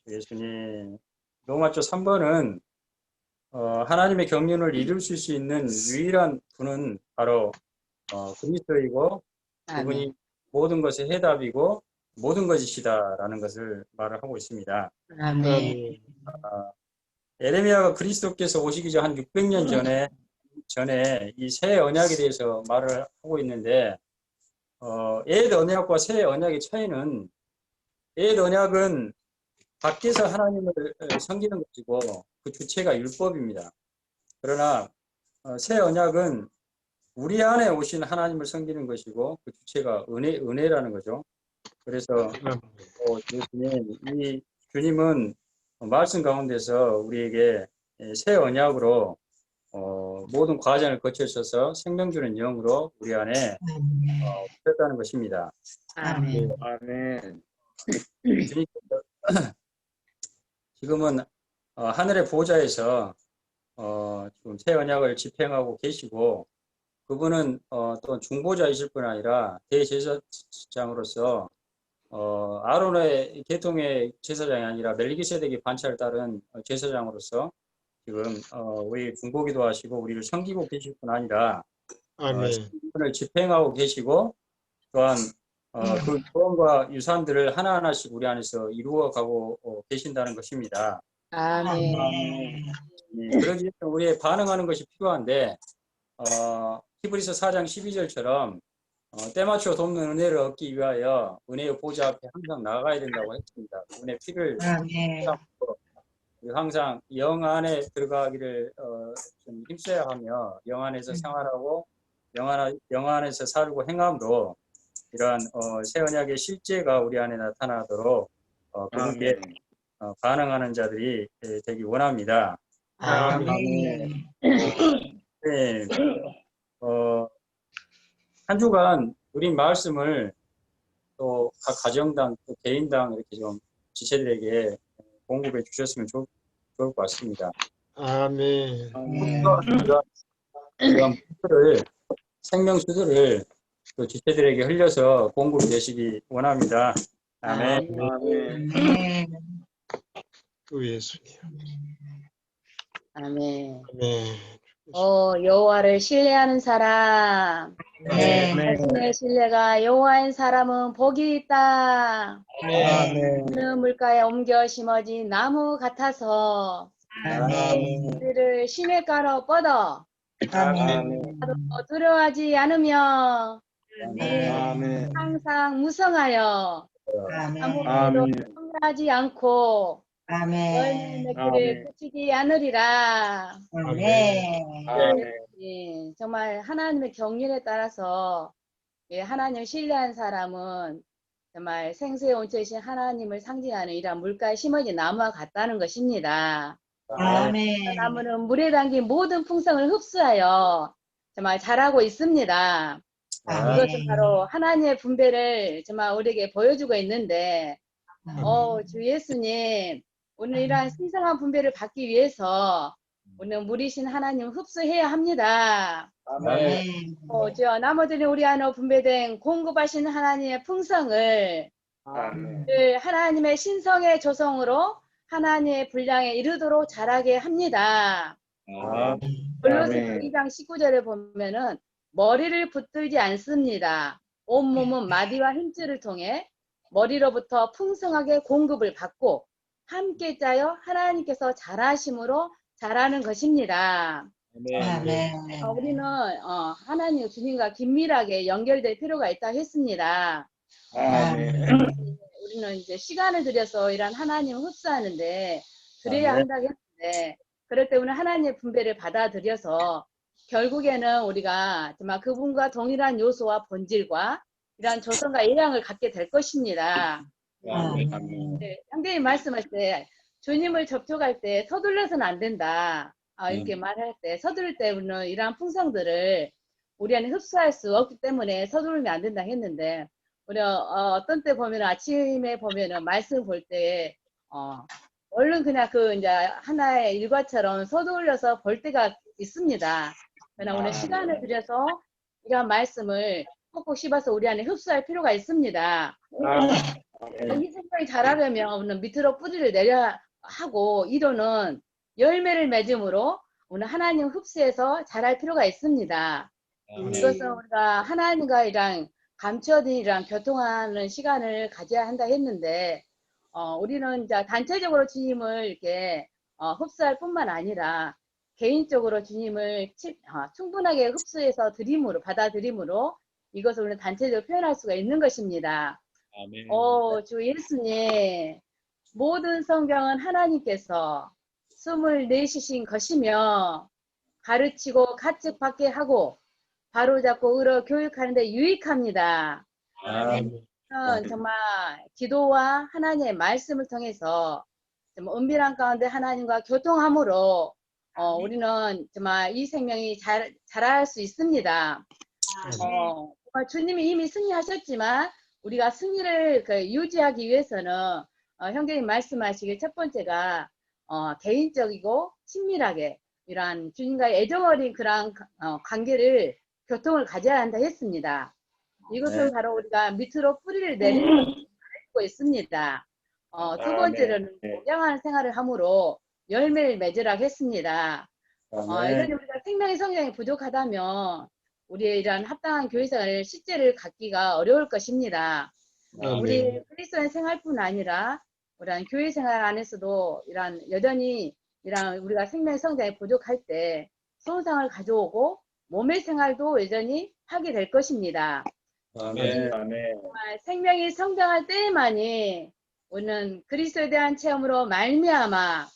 예수님. 로마서 3번은 하나님의 경륜을 이룰 수 있는 유일한 분은 바로 그리스도이고 그분이 모든 것의 해답이고 모든 것이시다라는 것을 말을 하고 있습니다. 아멘. 에레미야가 그리스도께서 오시기 전 한 600년 전에 이 새 언약에 대해서 말을 하고 있는데 옛 언약과 새 언약의 차이는 옛 언약은 밖에서 하나님을 섬기는 것이고 그 주체가 율법입니다. 그러나 새 언약은 우리 안에 오신 하나님을 섬기는 것이고 그 주체가 은혜라는 거죠. 그래서 이 주님은 말씀 가운데서 우리에게 새 언약으로 모든 과정을 거쳐서 생명 주는 영으로 우리 안에 오셨다는 것입니다. 아멘. 아멘. 지금은 하늘의 보좌에서 지금 새 언약을 집행하고 계시고 그분은 또 중보자이실 뿐 아니라 대제사장으로서 아론의 계통의 제사장이 아니라 멜기세덱의 반차를 따른 제사장으로서 지금 우리 중보기도 하시고 우리를 섬기고 계실 뿐 아니라 생명을 집행하고 계시고 또한 그 구원과 유산들을 하나하나씩 우리 안에서 이루어가고 계신다는 것입니다. 아멘. 그러기 위해 우리의 반응하는 것이 필요한데 히브리서 4장 12절처럼 때맞춰 돕는 은혜를 얻기 위하여 은혜의 보좌 앞에 항상 나가야 된다고 했습니다. 은혜 피를 항상 영 안에 들어가기를 좀 힘써야 하며 영 안에서 생활하고 영 안에서 살고 행함으로 이러한 새 언약의 실제가 우리 안에 나타나도록 그분께 반응하는 자들이 되기 원합니다. 아멘. 네. 한 주간 우리 말씀을 또 각 가정당, 또 개인당 이렇게 좀 지체들에게 공급해 주셨으면 좋을 것 같습니다. 아멘. 이런 생명수들을 또 지체들에게 흘려서 공급되시기 원합니다. 아멘. 아멘. 주 예수님. 아멘. 아멘. 여호와를 신뢰하는 사람. 네. 자신의 신뢰가 여호와인 사람은 복이 있다. 그는 물가에 옮겨 심어진 나무 같아서 그를 시냇가로 뻗어 두려워하지 않으며 항상 무성하여 아무것도 성하지 않고 열매 맺기를 그치지 않으리라. 정말 하나님의 경륜에 따라서 하나님을 신뢰한 사람은 정말 생수의 원천이신 하나님을 상징하는 이러한 물가에 심어진 나무와 같다는 것입니다. 나무는 물에 담긴 모든 풍성을 흡수하여 정말 자라고 있습니다. 이것은 바로 하나님의 분배를 정말 우리에게 보여주고 있는데 주 예수님 오늘 이러한 신성한 분배를 받기 위해서 오늘 물이신 하나님 흡수해야 합니다. 아멘. 주여 나머지는 우리 안에 분배된 공급하신 하나님의 풍성을 늘 하나님의 신성의 조성으로 하나님의 분량에 이르도록 자라게 합니다. 골로새 2장 19절에 보면은 머리를 붙들지 않습니다. 온몸은 마디와 힘줄을 통해 머리로부터 풍성하게 공급을 받고 함께 짜여 하나님께서 잘하심으로 자라는 것입니다. 아멘. 우리는 하나님 주님과 긴밀하게 연결될 필요가 있다 했습니다. 우리는 이제 시간을 들여서 이런 하나님을 흡수하는데 그래야 한다고 했는데 그럴 때 우리는 하나님의 분배를 받아들여서 결국에는 우리가 정말 그분과 동일한 요소와 본질과 이러한 조성과 예양을 갖게 될 것입니다. 네, 형제님 말씀할 때 주님을 접촉할 때 서둘러서는 안 된다. 이렇게 말할 때 서두를 때 우리는 이러한 풍성들을 우리 안에 흡수할 수 없기 때문에 서두르면 안 된다 했는데 우리 어떤 때 보면 아침에 보면은 말씀 볼 때 얼른 그냥 그 이제 하나의 일과처럼 서둘러서 볼 때가 있습니다. 그러나 오늘 시간을 들여서 이러한 말씀을 꼭꼭 씹어서 우리 안에 흡수할 필요가 있습니다. 이 생명이 자라려면 우리는 밑으로 뿌리를 내려 하고 이로는 열매를 맺음으로 오늘 하나님 흡수해서 자랄 필요가 있습니다. 이것은 우리가 하나님과 이랑 감춰진 이랑 교통하는 시간을 가져야 한다 했는데 우리는 이제 단체적으로 주님을 이렇게 흡수할 뿐만 아니라 개인적으로 주님을 충분하게 흡수해서 받아들임으로 이것을 우리는 단체적으로 표현할 수가 있는 것입니다. 주 예수님, 모든 성경은 하나님께서 숨을 내쉬신 것이며 가르치고 가책받게 하고 바로잡고 의로 교육하는 데 유익합니다. 정말 기도와 하나님의 말씀을 통해서 은밀한 가운데 하나님과 교통함으로 우리는 정말 이 생명이 자랄 수 있습니다. 정말 주님이 이미 승리하셨지만 우리가 승리를 유지하기 위해서는 형제님 말씀하시길 첫 번째가 개인적이고 친밀하게 이러한 주님과의 애정 어린 그런 관계를 교통을 가져야 한다 했습니다. 이것은 바로 우리가 밑으로 뿌리를 내리는 것을 알고 있습니다. 두 번째로는 공경하는 생활을 함으로 열매를 맺으라고 했습니다. 이런 우리가 생명의 성장이 부족하다면 우리의 이러한 합당한 교회 생활을 실제를 갖기가 어려울 것입니다. 우리 그리스도인 생활뿐 아니라 이러한 교회 생활 안에서도 여전히 우리가 생명의 성장이 부족할 때 손상을 가져오고 몸의 생활도 여전히 하게 될 것입니다. 정말 생명이 성장할 때만이 우리는 그리스도에 대한 체험으로 말미암아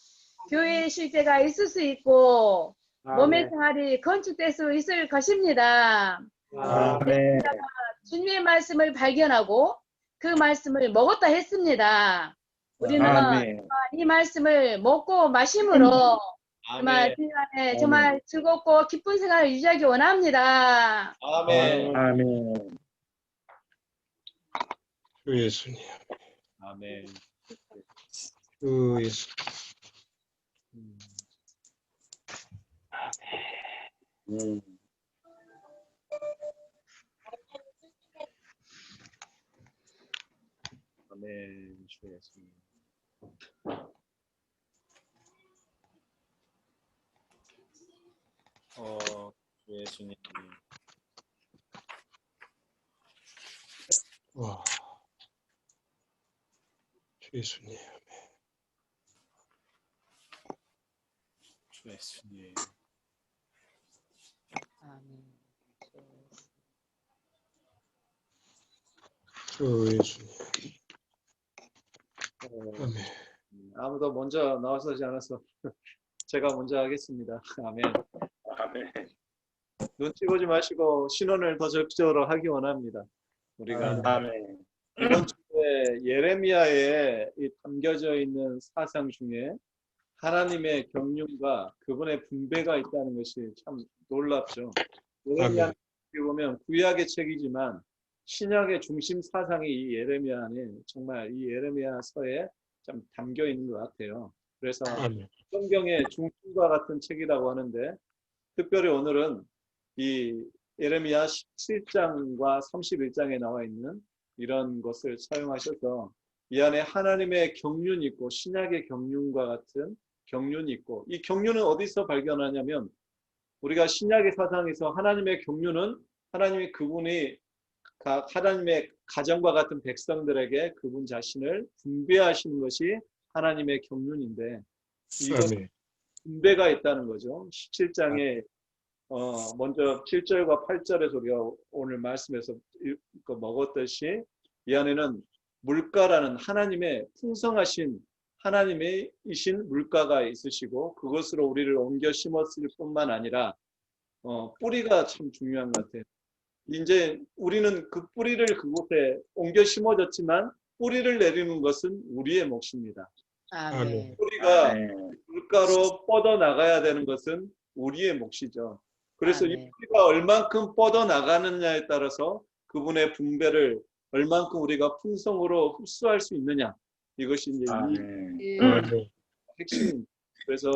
교회의 실제가 있을 수 있고 몸의 생활이 건축될 수 있을 것입니다. 주님의 말씀을 발견하고 그 말씀을 먹었다 했습니다. 우리는 이 말씀을 먹고 마심으로 정말 주님 안에 정말 즐겁고 기쁜 생활을 유지하기 원합니다. 주 예수님. 주 예수. 주 예수님. 주 예수님. 와. 주 예수님. 주 예수님. 주 예수님. 아무도 먼저 나와서지 않아서 제가 먼저 하겠습니다. 아멘. 눈치 보지 마시고 신원을 더 적극적으로 하기 원합니다. 우리가 이번 주에 예레미야에 담겨져 있는 사상 중에 하나님의 경륜과 그분의 분배가 있다는 것이 참 놀랍죠. 예레미야 보면 구약의 책이지만 신약의 중심 사상이 이 예레미야 안에 정말 이 예레미야서에 좀 담겨 있는 것 같아요. 그래서 아멘. 성경의 중심과 같은 책이라고 하는데 특별히 오늘은 이 예레미야 17장과 31장에 나와 있는 이런 것을 사용하셔서 이 안에 하나님의 경륜이 있고 신약의 경륜과 같은 경륜이 있고 이 경륜은 어디서 발견하냐면 우리가 신약의 사상에서 하나님의 경륜은 하나님이 그분이 하나님의 가정과 같은 백성들에게 그분 자신을 분배하시는 것이 하나님의 경륜인데 이것 아멘. 분배가 있다는 거죠. 17장에 먼저 7절과 8절에서 우리가 오늘 말씀에서 먹었듯이 이 안에는 물가라는 하나님의 풍성하신 하나님이신 물가가 있으시고 그것으로 우리를 옮겨 심었을 뿐만 아니라 뿌리가 참 중요한 것 같아요. 이제 우리는 그 뿌리를 그곳에 옮겨 심어졌지만 뿌리를 내리는 것은 우리의 몫입니다. 아멘. 뿌리가 물가로 뻗어 나가야 되는 것은 우리의 몫이죠. 그래서 이 아멘. 뿌리가 얼만큼 뻗어 나가느냐에 따라서 그분의 분배를 얼만큼 우리가 풍성으로 흡수할 수 있느냐 이것이 이제 이 아멘. 핵심입니다. 그래서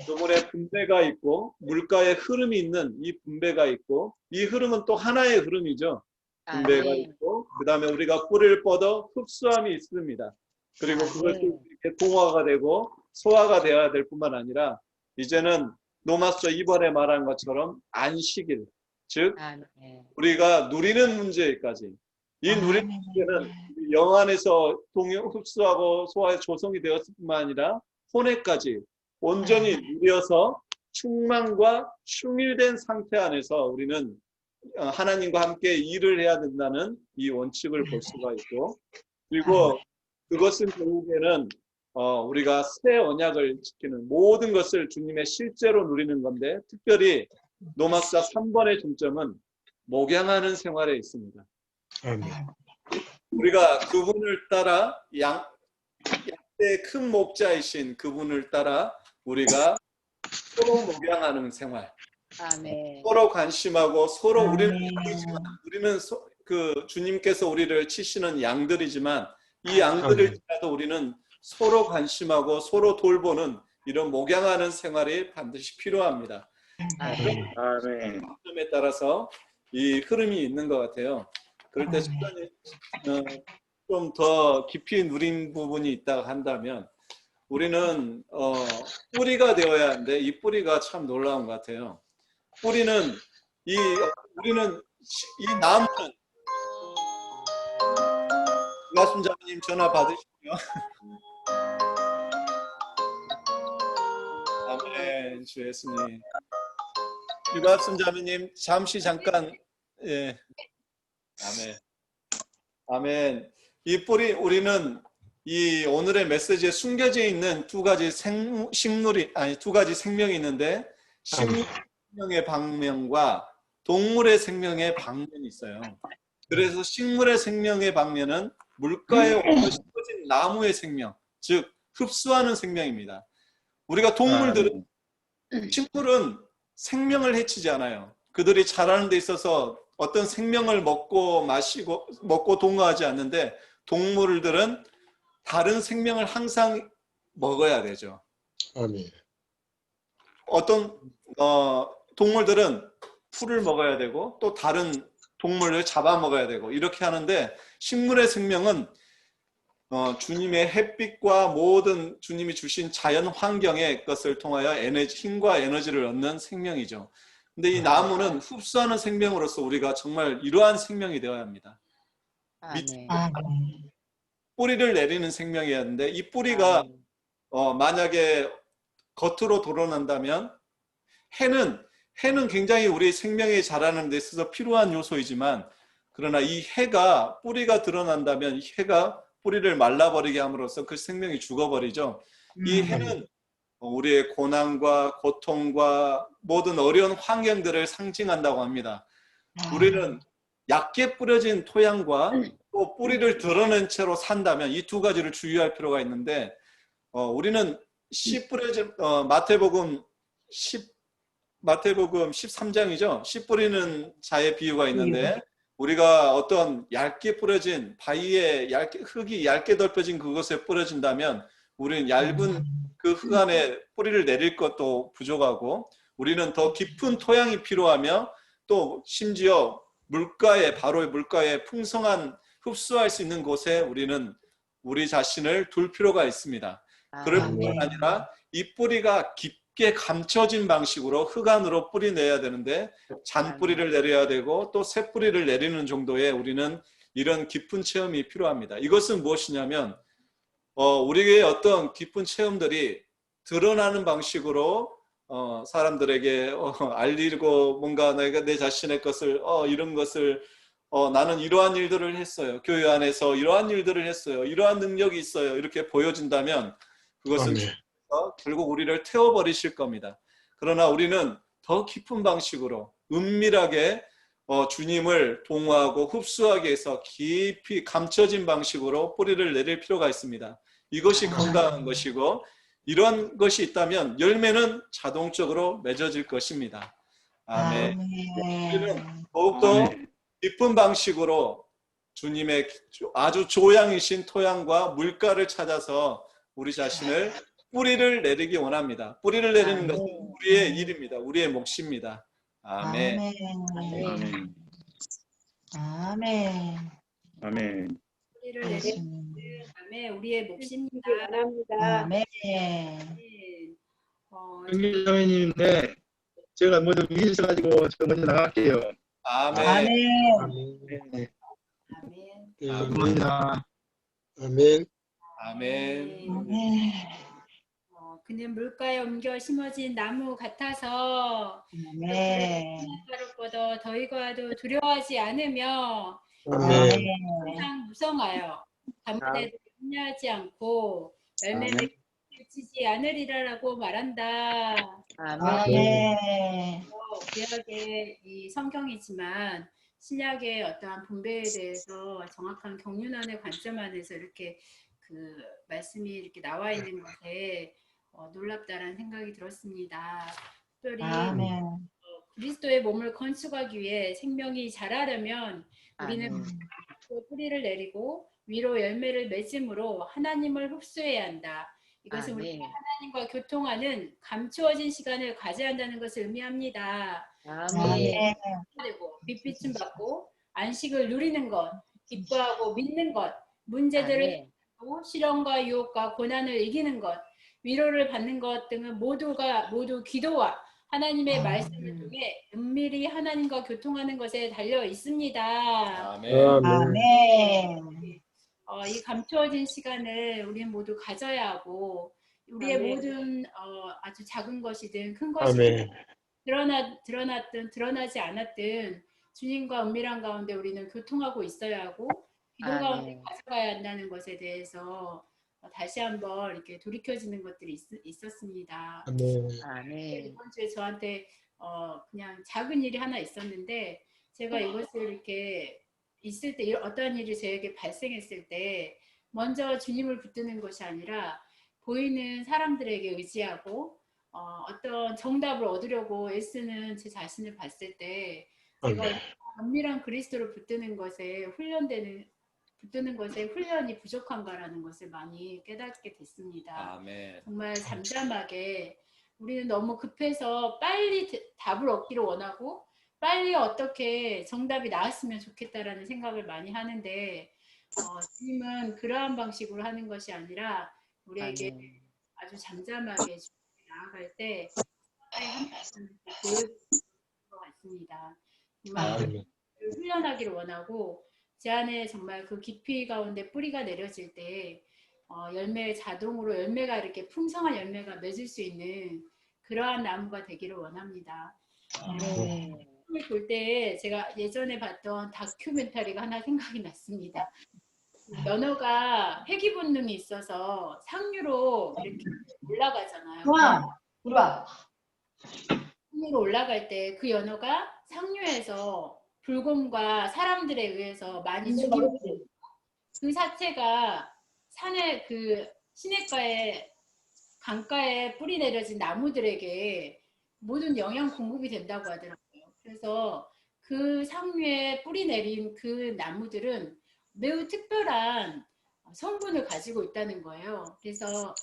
그분의 분배가 있고 물가의 흐름이 있는 이 분배가 있고 이 흐름은 또 하나의 흐름이죠. 분배가 아멘. 있고 그 다음에 우리가 뿌리를 뻗어 흡수함이 있습니다. 그리고 그것이 이렇게 동화가 되고 소화가 되어야 될 뿐만 아니라 이제는 로마서 2번에 말한 것처럼 안식일, 즉 우리가 누리는 문제까지 이 누리는 문제는 영 안에서 흡수하고 소화에 조성이 되었을 뿐만 아니라 혼에까지 온전히 누려서 충만과 충일된 상태 안에서 우리는 하나님과 함께 일을 해야 된다는 이 원칙을 볼 수가 있고 그리고 그것은 결국에는 우리가 새 언약을 지키는 모든 것을 주님의 실제로 누리는 건데 특별히 로마서 3번의 중점은 목양하는 생활에 있습니다. 아멘. 우리가 그분을 따라 양떼의 큰 목자이신 그분을 따라 우리가 서로 목양하는 생활. 아멘. 서로 관심하고 서로 우리는 그 주님께서 우리를 치시는 양들이지만 이 양들을 따라 우리는 서로 관심하고 서로 돌보는 이런 목양하는 생활이 반드시 필요합니다. 아멘. 점에 따라서 이 흐름이 있는 것 같아요. 그럴 때 좀 더 깊이 누린 부분이 있다고 한다면 우리는 뿌리가 되어야 하는데 이 뿌리가 참 놀라운 것 같아요. 우리는 이 나무는 유가순 자매님 전화 받으시고요. 아멘. 주 예수님. 유가순 자매님 잠시 잠깐 예. 아멘. 아멘. 이 뿌리 우리는 이 오늘의 메시지에 숨겨져 있는 두 가지 생명이 있는데 식물의 방면과 동물의 생명의 방면이 있어요. 그래서 식물의 생명의 방면은 물가에 옮겨진 나무의 생명, 즉 흡수하는 생명입니다. 우리가 식물은 생명을 해치지 않아요. 그들이 자라는 데 있어서 어떤 생명을 먹고 동거하지 않는데 동물들은 다른 생명을 항상 먹어야 되죠. 아멘. 어떤 동물들은 풀을 먹어야 되고 또 다른 동물을 잡아먹어야 되고 이렇게 하는데 식물의 생명은 주님의 햇빛과 모든 주님이 주신 자연 환경의 것을 통하여 힘과 에너지를 얻는 생명이죠. 근데 이 나무는 흡수하는 생명으로서 우리가 정말 이러한 생명이 되어야 합니다. 뿌리를 내리는 생명이었는데 이 뿌리가 만약에 겉으로 드러난다면 해는 굉장히 우리 생명이 자라는 데 있어서 필요한 요소이지만 그러나 이 해가 뿌리가 드러난다면 이 해가 뿌리를 말라버리게 함으로써 그 생명이 죽어버리죠. 이 해는 우리의 고난과 고통과 모든 어려운 환경들을 상징한다고 합니다. 우리는 얕게 뿌려진 토양과 또 뿌리를 드러낸 채로 산다면 이 두 가지를 주의할 필요가 있는데 우리는 씨 뿌려진 마태복음 13장이죠. 씨 뿌리는 자의 비유가 있는데 우리가 어떤 얇게 뿌려진 바위에 흙이 얇게 덮여진 그것에 뿌려진다면 우리는 얇은 그 흙 안에 뿌리를 내릴 것도 부족하고 우리는 더 깊은 토양이 필요하며 또 심지어 바로 물가에 풍성한 흡수할 수 있는 곳에 우리는 우리 자신을 둘 필요가 있습니다. 그럴 뿐만 아니라 이 뿌리가 깊게 감춰진 방식으로 흙 안으로 뿌리 내야 되는데 잔뿌리를 내려야 되고 또 새 뿌리를 내리는 정도의 우리는 이런 깊은 체험이 필요합니다. 이것은 무엇이냐면 우리의 어떤 깊은 체험들이 드러나는 방식으로 사람들에게 알리고 뭔가 내가 내 자신의 것을 이런 것을 나는 이러한 일들을 했어요. 교회 안에서 이러한 일들을 했어요. 이러한 능력이 있어요. 이렇게 보여진다면 그것은 결국 우리를 태워버리실 겁니다. 그러나 우리는 더 깊은 방식으로 은밀하게 주님을 동화하고 흡수하기 위해서 깊이 감춰진 방식으로 뿌리를 내릴 필요가 있습니다. 이것이 건강한 것이고 이런 것이 있다면 열매는 자동적으로 맺어질 것입니다. 아멘. 우리는 더욱더 깊은 방식으로 주님의 아주 조양이신 토양과 물가를 찾아서 우리 자신을 뿌리를 내리기 원합니다. 뿌리를 내리는 것은 우리의 일입니다. 우리의 몫입니다. 아멘. 아멘. 아멘. 아멘. 뿌리를 내리는 다음에 우리의 몫입니다. 아멘. 형제자매님, 네. 제가 먼저 위에 있어가지고 저 먼저 나갈게요. 아멘. 네. 아멘. 고맙습니다. 아멘. 아멘. 그는 물가에 옮겨 심어진 나무 같아서 바로보다 더위 과도 두려워하지 않으며 항상 무성하여 가문에도 염려하지 않고 열매를 맺히지 않으리라라고 말한다. 아멘. 구약의 이 성경이지만 신약의 어떠한 분배에 대해서 정확한 경륜안의 관점 안에서 이렇게 그 말씀이 이렇게 나와 있는 것에 놀랍다라는 생각이 들었습니다. 특별히 그리스도의 몸을 건축하기 위해 생명이 자라려면 우리는 뿌리를 내리고 위로 열매를 맺음으로 하나님을 흡수해야 한다. 이것은 우리가 하나님과 교통하는 감추어진 시간을 가져야 한다는 것을 의미합니다. 그리고 빛비춤 받고 안식을 누리는 것, 기뻐하고 믿는 것, 문제들을 시련과 유혹과 고난을 이기는 것, 위로를 받는 것 등은 모두 기도와 하나님의 말씀을 통해 은밀히 하나님과 교통하는 것에 달려 있습니다. 아멘. 이 감추어진 시간을 우리는 모두 가져야 하고 우리의 모든 아주 작은 것이든 큰 것이든 드러났든 드러나지 않았든 주님과 은밀한 가운데 우리는 교통하고 있어야 하고 기도 가운데 가져가야 한다는 것에 대해서 다시 한번 이렇게 돌이켜지는 것들이 있었습니다. 이번 주에 저한테 그냥 작은 일이 하나 있었는데 제가 이것을 이렇게 있을 때 어떠한 일이 저에게 발생했을 때 먼저 주님을 붙드는 것이 아니라 보이는 사람들에게 의지하고 어떤 정답을 얻으려고 애쓰는 제 자신을 봤을 때 제가 은밀한 그리스도를 붙드는 것에 훈련이 부족한가라는 것을 많이 깨닫게 됐습니다. 정말 잠잠하게 우리는 너무 급해서 빨리 답을 얻기를 원하고 빨리 어떻게 정답이 나왔으면 좋겠다라는 생각을 많이 하는데 주님은 그러한 방식으로 하는 것이 아니라 우리에게 아주 잠잠하게 나아갈 때 보여주는 것 같습니다. 정말 훈련하기를 원하고 제 안에 정말 그 깊이 가운데 뿌리가 내려질 때 자동으로 열매가 이렇게 풍성한 열매가 맺을 수 있는 그러한 나무가 되기를 원합니다. 볼 때 제가 예전에 봤던 다큐멘터리가 하나 생각이 났습니다. 연어가 회귀 본능이 있어서 상류로 이렇게 올라가잖아요. 상류로 올라갈 때 그 연어가 상류에서 불곰과 사람들에 의해서 많이 죽이고 그 사체가 산의 그 시냇가에 강가에 뿌리 내려진 나무들에게 모든 영양 공급이 된다고 하더라고요. 그래서 그 상류에 뿌리 내린 그 나무들은 매우 특별한 성분을 가지고 있다는 거예요. 그래서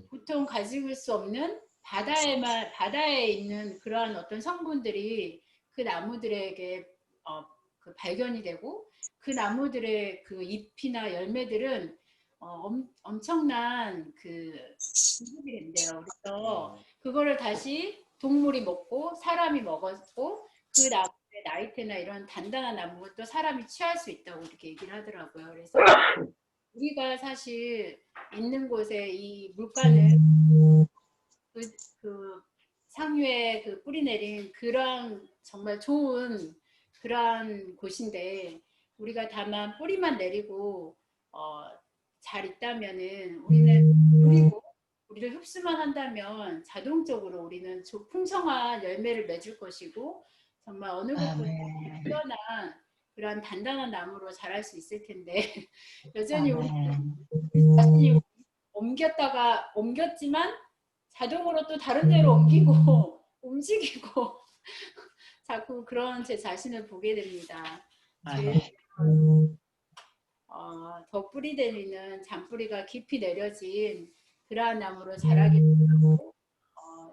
보통 가지고 수 없는 바다에 있는 그러한 어떤 성분들이 그 나무들에게 그 발견이 되고, 그 나무들의 그 잎이나 열매들은 엄청난 그 공급이 된대요. 그래서 그거를 다시 동물이 먹고 사람이 먹었고, 그 나무의 나이테나 이런 단단한 나무가 또 사람이 취할 수 있다고 이렇게 얘기를 하더라고요. 그래서 우리가 사실 있는 곳에 이 물가는 그 상류에 그 뿌리 내린 그러한 정말 좋은 그러한 곳인데, 우리가 다만 뿌리만 내리고 잘 있다면은 그리고 우리를 흡수만 한다면 자동적으로 우리는 풍성한 열매를 맺을 것이고, 정말 어느 곳보다 뛰어난 그런 단단한 나무로 자랄 수 있을 텐데 여전히 우리 자신이 옮겼지만 자동으로 또 다른 데로 옮기고 움직이고 자꾸 그런 제 자신을 보게 됩니다. 더 뿌리 내리는 잔뿌리가 깊이 내려진 그러한 나무로 자라기를 바라고,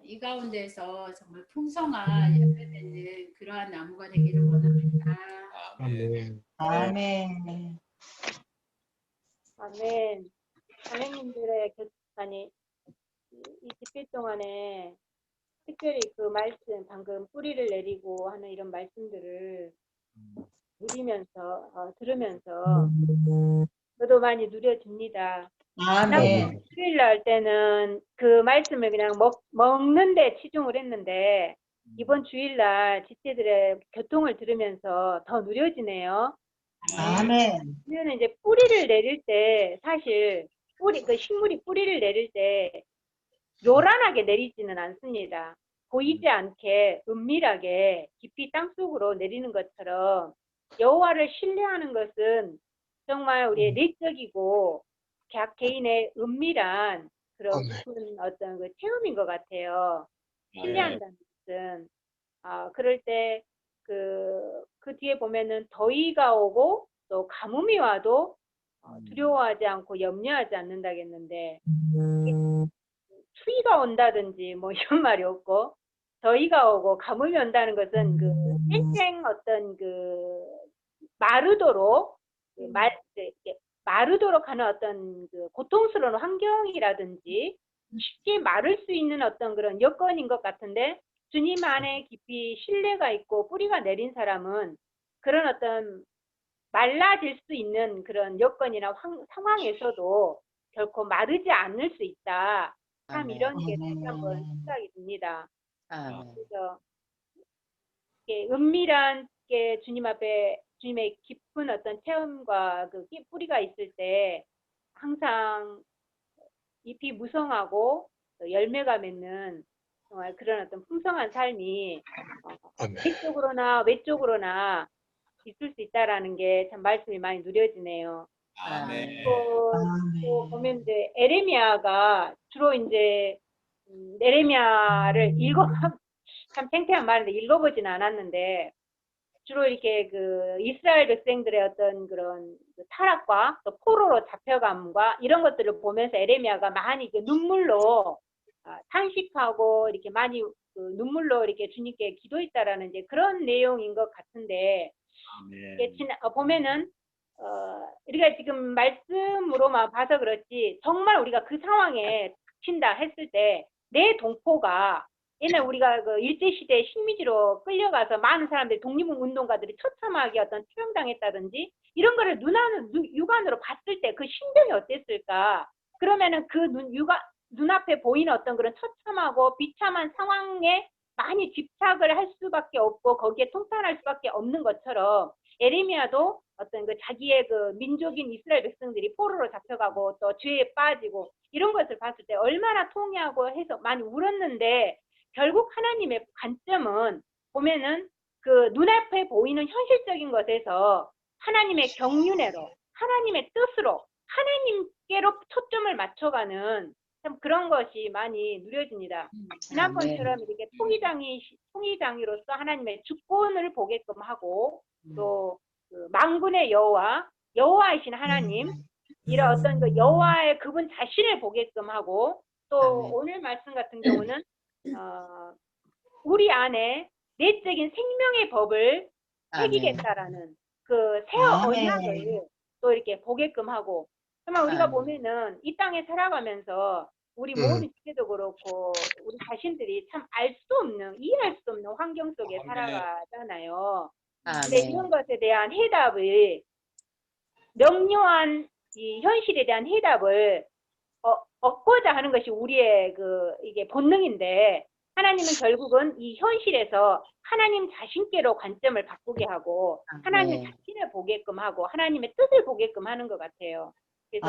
이 가운데서 정말 풍성한 열매 맺는 그러한 나무가 되기를 원합니다. 아멘. 아멘. 아멘. 선생님들의 이 집회 동안에 특별히 그 말씀, 방금 뿌리를 내리고 하는 이런 말씀들을 누리면서, 들으면서 저도 많이 누려집니다. 아멘. 주일날 때는 그 말씀을 그냥 먹는데 치중을 했는데, 이번 주일날 지체들의 교통을 들으면서 더 누려지네요. 아멘. 우리는 이제 뿌리를 내릴 때 사실 그 식물이 뿌리를 내릴 때 요란하게 내리지는 않습니다. 보이지 않게 은밀하게 깊이 땅속으로 내리는 것처럼 여호와를 신뢰하는 것은 정말 우리의 내적이고 각 개인의 은밀한 그런 깊은 어떤 그 체험인 것 같아요. 신뢰한다는 것은 그럴 때 그 뒤에 보면은 더위가 오고 또 가뭄이 와도 두려워하지 않고 염려하지 않는다겠는데, 추위가 온다든지 뭐 이런 말이 없고, 더위가 오고 가뭄이 온다는 것은 그 쌩쌩 어떤 그 마르도록 마르도록 하는 어떤 그 고통스러운 환경이라든지 쉽게 마를 수 있는 어떤 그런 여건인 것 같은데, 주님 안에 깊이 신뢰가 있고 뿌리가 내린 사람은 그런 어떤 말라질 수 있는 그런 여건이나 상황에서도 결코 마르지 않을 수 있다. 참 이런 게 다시 한번 생각이 듭니다. 그래서 은밀한 게 주님 앞에 주님의 깊은 어떤 체험과 그 뿌리가 있을 때 항상 잎이 무성하고 열매가 맺는 정말 그런 어떤 풍성한 삶이 내적으로나 외적으로나 있을 수 있다라는 게 참 말씀이 많이 누려지네요. 또 보면 이제 에레미야가 주로 이제 에레미야를 참 생태한 말인데 읽어보진 않았는데, 주로 이렇게 그 이스라엘 백성들의 어떤 그런 그 타락과 또 포로로 잡혀감과 이런 것들을 보면서 에레미야가 많이 눈물로 탄식하고 이렇게 많이 그 눈물로 이렇게 주님께 기도했다라는 이제 그런 내용인 것 같은데, 보면은 우리가 지금 말씀으로만 봐서 그렇지 정말 우리가 그 상황에 닥친다 했을 때 내 동포가, 옛날 우리가 그 일제시대에 식민지로 끌려가서 많은 사람들이 독립운동가들이 처참하게 어떤 투영당했다든지 이런 거를 육안으로 봤을 때 그 심정이 어땠을까? 그러면은 그 눈앞에 보이는 어떤 그런 처참하고 비참한 상황에 많이 집착을 할 수밖에 없고 거기에 통탄할 수밖에 없는 것처럼, 에레미야도 어떤 그 자기의 그 민족인 이스라엘 백성들이 포로로 잡혀가고 또 죄에 빠지고 이런 것을 봤을 때 얼마나 통회하고 해서 많이 울었는데, 결국 하나님의 관점은 보면은 그 눈앞에 보이는 현실적인 것에서 하나님의 경륜애로, 하나님의 뜻으로, 하나님께로 초점을 맞춰가는 참 그런 것이 많이 누려집니다. 지난번처럼 이렇게 통일장이로서 하나님의 주권을 보게끔 하고 또 그 만군의 여호와이신 하나님 이런 어떤 그 여호와의 그분 자신을 보게끔 하고 또 오늘 말씀 같은 경우는 우리 안에 내적인 생명의 법을 새기겠다라는 그 새 언약을 또 이렇게 보게끔 하고 정말 우리가 보면은 이 땅에 살아가면서 우리 모든 지체도 그렇고 우리 자신들이 참 알 수 없는 이해할 수 없는 환경 속에 살아가잖아요. 근데 이런 것에 대한 해답을 명료한 이 현실에 대한 해답을 얻고자 하는 것이 우리의 이게 본능인데 하나님은 결국은 이 현실에서 하나님 자신께로 관점을 바꾸게 하고 하나님 자신을 보게끔 하고 하나님의 뜻을 보게끔 하는 것 같아요. 그래서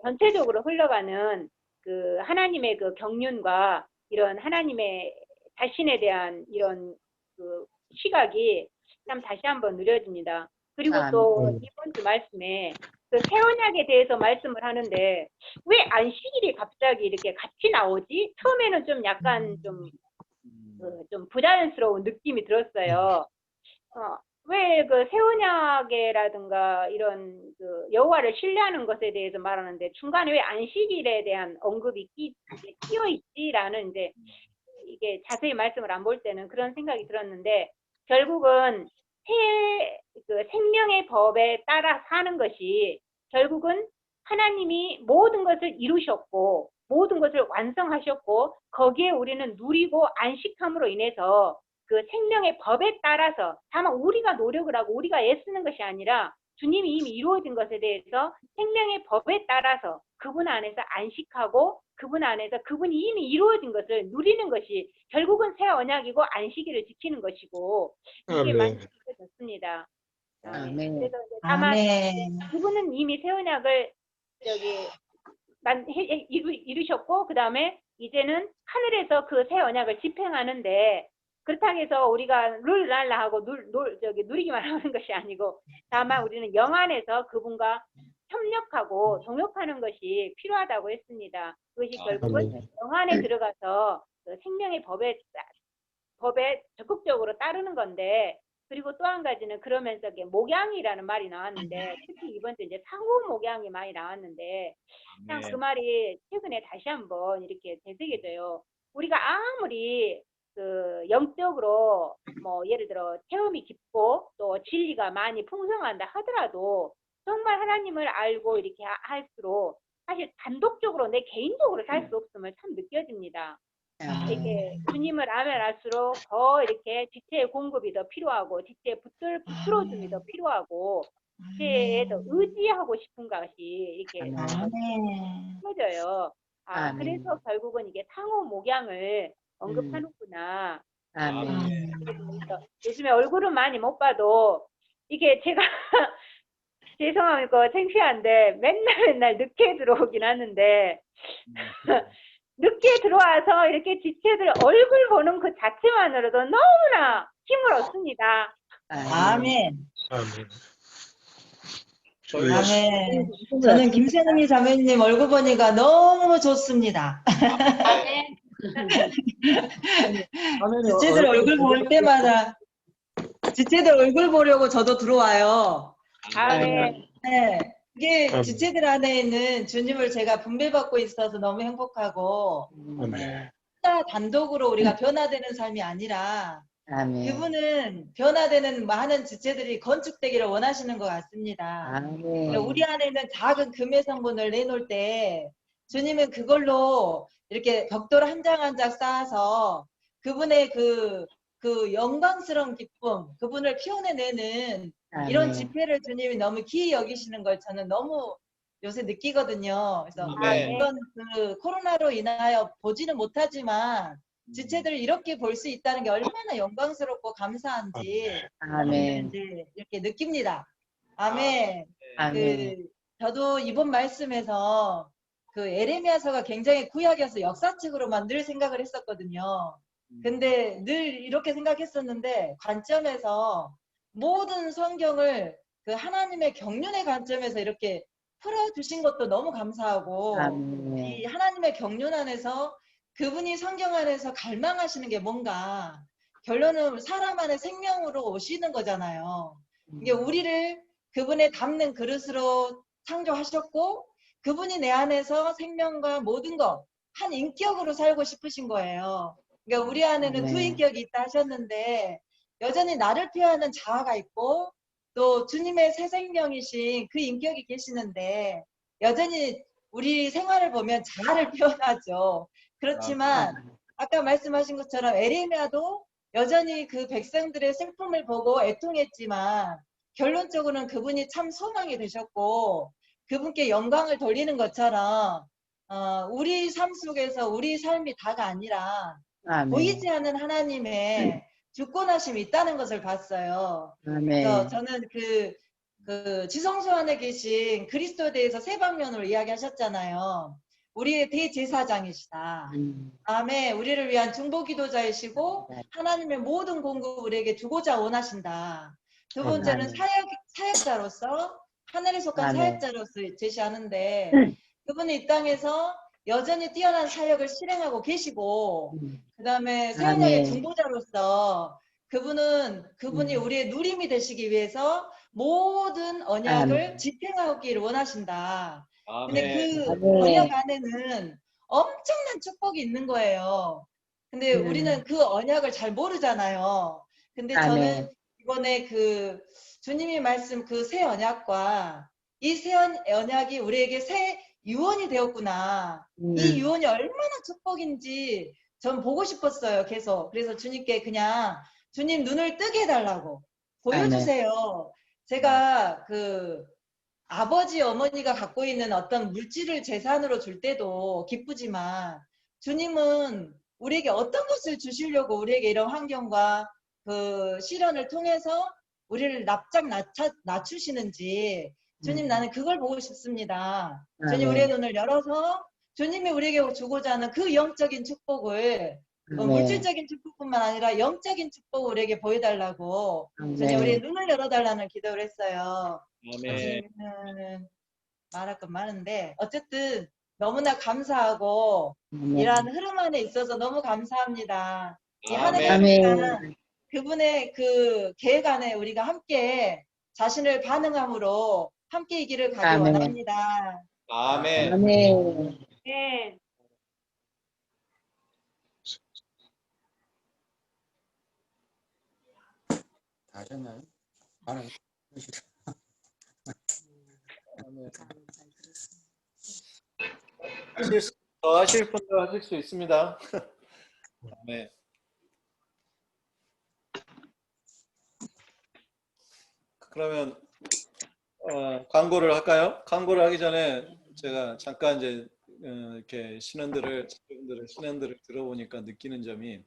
전체적으로 흘러가는 그 하나님의 그 경륜과 이런 하나님의 자신에 대한 이런 그 시각이 참 다시 한번 누려집니다. 그리고 또 이번 주 말씀에 그 새 언약에 대해서 말씀을 하는데 왜 안식일이 갑자기 이렇게 같이 나오지? 처음에는 좀 약간 좀 부자연스러운 느낌이 들었어요. 왜 그 새 언약이라든가 이런 그 여호와를 신뢰하는 것에 대해서 말하는데 중간에 왜 안식일에 대한 언급이 끼어 있지라는 이제 이게 자세히 말씀을 안 볼 때는 그런 생각이 들었는데 결국은 그 생명의 법에 따라 사는 것이 결국은 하나님이 모든 것을 이루셨고 모든 것을 완성하셨고 거기에 우리는 누리고 안식함으로 인해서 그 생명의 법에 따라서 다만 우리가 노력을 하고 우리가 애쓰는 것이 아니라 주님이 이미 이루어진 것에 대해서 생명의 법에 따라서 그분 안에서 안식하고 그분 안에서 그분이 이미 이루어진 것을 누리는 것이 결국은 새 언약이고 안식일을 지키는 것이고 이게 말씀드렸습니다. 그래서 다만 그분은 이미 새 언약을 이루셨고 그 다음에 이제는 하늘에서 그 새 언약을 집행하는데 그렇다고 해서 우리가 룰랄라 하고 누리기만 하는 것이 아니고 다만 우리는 영 안에서 그분과 협력하고 동역하는 것이 필요하다고 했습니다. 그것이 결국은 영 안에 들어가서 그 생명의 법에 적극적으로 따르는 건데 그리고 또 한 가지는 그러면서 목양이라는 말이 나왔는데 특히 이번 주 이제 상호 목양이 많이 나왔는데 참 그 말이 최근에 다시 한번 이렇게 되새겨져요. 우리가 아무리 그 영적으로 뭐 예를 들어 체험이 깊고 또 진리가 많이 풍성한다 하더라도 정말 하나님을 알고 이렇게 할수록 사실 단독적으로 내 개인적으로 살 수 없음을 참 느껴집니다. 이렇게 주님을 알면 알수록 더 이렇게 지체의 공급이 더 필요하고 지체의 붙들어줌이 더 필요하고 지체에 더 의지하고 싶은 것이 이렇게 느껴져요. 그래서 결국은 이게 상호 목양을 언급하는구나. 요즘에 얼굴은 많이 못 봐도 이게 제가 죄송하고 창피한데 맨날 늦게 들어오긴 하는데 늦게 들어와서 이렇게 지체들 얼굴 보는 그 자체만으로도 너무나 힘을 얻습니다. 아멘. 아멘. 저는 김세능이 자매님 얼굴 보니까 너무 좋습니다. 지체들 얼굴 볼 때마다 지체들 얼굴 보려고 저도 들어와요. 아멘. 네. 이게 지체들 안에 있는 주님을 제가 분배받고 있어서 너무 행복하고 혼자 단독으로 우리가 변화되는 삶이 아니라 그분은 변화되는 많은 지체들이 건축되기를 원하시는 것 같습니다. 우리 안에 있는 작은 금의 성분을 내놓을 때 주님은 그걸로 이렇게 벽돌 한 장 한 장 쌓아서 그분의 그 영광스러운 기쁨, 그분을 피워내는 이런 집회를 주님이 너무 기이 여기시는 걸 저는 너무 요새 느끼거든요. 그래서 이건 그 코로나로 인하여 보지는 못하지만 지체들을 이렇게 볼 수 있다는 게 얼마나 영광스럽고 감사한지 이제 이렇게 느낍니다. 아멘. 저도 이번 말씀에서 그 에레미야서가 굉장히 구약이어서 역사책으로만 늘 생각을 했었거든요. 근데 늘 이렇게 생각했었는데 관점에서 모든 성경을 그 하나님의 경륜의 관점에서 이렇게 풀어주신 것도 너무 감사하고 아멘. 이 하나님의 경륜 안에서 그분이 성경 안에서 갈망하시는 게 뭔가 결론은 사람 안에 생명으로 오시는 거잖아요. 이게 우리를 그분의 담는 그릇으로 창조하셨고 그분이 내 안에서 생명과 모든 것 한 인격으로 살고 싶으신 거예요. 그러니까 우리 안에는 두 인격이 있다 하셨는데 여전히 나를 표현하는 자아가 있고 또 주님의 새 생명이신 그 인격이 계시는데 여전히 우리 생활을 보면 자아를 표현하죠. 그렇지만 아까 말씀하신 것처럼 에레미야도 여전히 그 백성들의 슬픔을 보고 애통했지만 결론적으로는 그분이 참 소망이 되셨고 그분께 영광을 돌리는 것처럼 우리 삶 속에서 우리 삶이 다가 아니라 보이지 않는 하나님의 주권하심이 있다는 것을 봤어요. 그래서 저는 그 지성소 안에 계신 그리스도에 대해서 세 방면으로 이야기하셨잖아요. 우리의 대제사장이시다. 다음에 우리를 위한 중보기도자이시고 하나님의 모든 공급 우리에게 주고자 원하신다. 두 번째는 사역자로서 하늘에 속한 사역자로서 제시하는데 그분이 이 땅에서 여전히 뛰어난 사역을 실행하고 계시고 그 다음에 새 언약의 중보자로서 그분이 우리의 누림이 되시기 위해서 모든 언약을 집행하기를 원하신다. 근데 그 언약 안에는 엄청난 축복이 있는 거예요. 근데 우리는 그 언약을 잘 모르잖아요. 근데 저는 이번에 그 주님이 말씀 그 새 언약과 이 새 언약이 우리에게 새 유언이 되었구나. 이 유언이 얼마나 축복인지 전 보고 싶었어요. 계속. 그래서 주님께 그냥 주님 눈을 뜨게 해달라고 보여주세요. 제가 그 아버지 어머니가 갖고 있는 어떤 물질을 재산으로 줄 때도 기쁘지만 주님은 우리에게 어떤 것을 주시려고 우리에게 이런 환경과 그 시련을 통해서 우리를 납작 낮추시는지 주님 나는 그걸 보고 싶습니다. 주님 우리의 눈을 열어서 주님이 우리에게 주고자 하는 그 영적인 축복을 물질적인 축복뿐만 아니라 영적인 축복을 우리에게 보여달라고 주님 우리의 눈을 열어달라는 기도를 했어요. 주님은 말할 건 많은데 어쨌든 너무나 감사하고 이러한 흐름 안에 있어서 너무 감사합니다. 이 한 해가 그분의 그 계획 안에 우리가 함께 자신을 반응함으로 함께 이 길을 가기 원합니다. 아멘. 네. 다 하셨나요? 더 하실 분도 하실 수 있습니다. 네. 그러면 광고를 할까요? 광고를 하기 전에 제가 잠깐 이제 이렇게 신원들을 들어보니까 느끼는 점이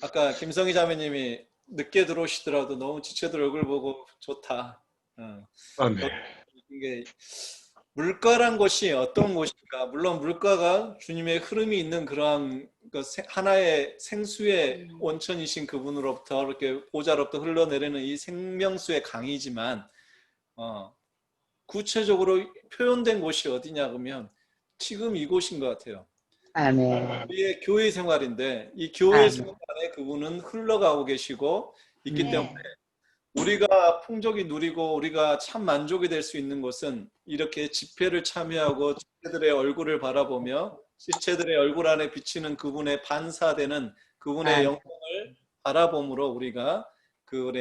아까 김성희 자매님이 늦게 들어오시더라도 너무 지쳐들 얼굴 보고 좋다. 이게 물가란 것이 어떤 것인가? 물론 물가가 주님의 흐름이 있는 그러한 하나의 생수의 원천이신 그분으로부터 이렇게 보좌로부터 흘러내리는 이 생명수의 강이지만 구체적으로 표현된 곳이 어디냐 그러면 지금 이곳인 것 같아요. 우리의 교회 생활인데 이 교회 생활 안에 그분은 흘러가고 계시고 있기 때문에 우리가 풍족이 누리고 우리가 참 만족이 될 수 있는 것은 이렇게 집회를 참여하고 지체들의 얼굴을 바라보며 지체들의 얼굴 안에 비치는 그분의 반사되는 그분의 영광을 바라봄으로 우리가 그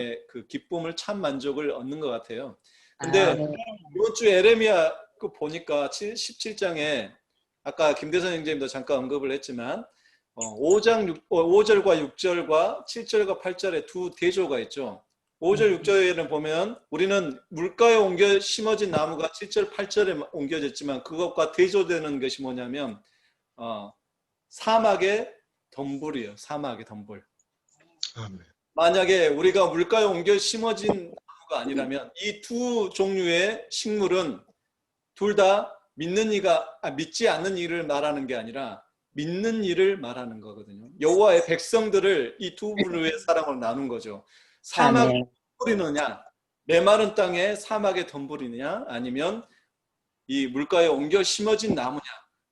기쁨을 참 만족을 얻는 것 같아요. 근데 이번 주 에레미야 보니까 17장에 아까 김대선 형제님도 잠깐 언급을 했지만 5절과 6절과 7절과 8절에 두 대조가 있죠. 5절, 6절에는 보면 우리는 물가에 옮겨 심어진 나무가 7절, 8절에 옮겨졌지만 그것과 대조되는 것이 뭐냐면 사막의 덤불이에요. 사막의 덤불. 만약에 우리가 물가에 옮겨 심어진 나무가 아니라면 이 두 종류의 식물은 둘 다 믿지 않는 일을 말하는 게 아니라 믿는 일을 말하는 거거든요. 여호와의 백성들을 이 두 부류의 사람으로 나눈 거죠. 사막을 뿌리느냐 메마른 땅에 사막의 덤불이냐 아니면 이 물가에 옮겨 심어진 나무냐,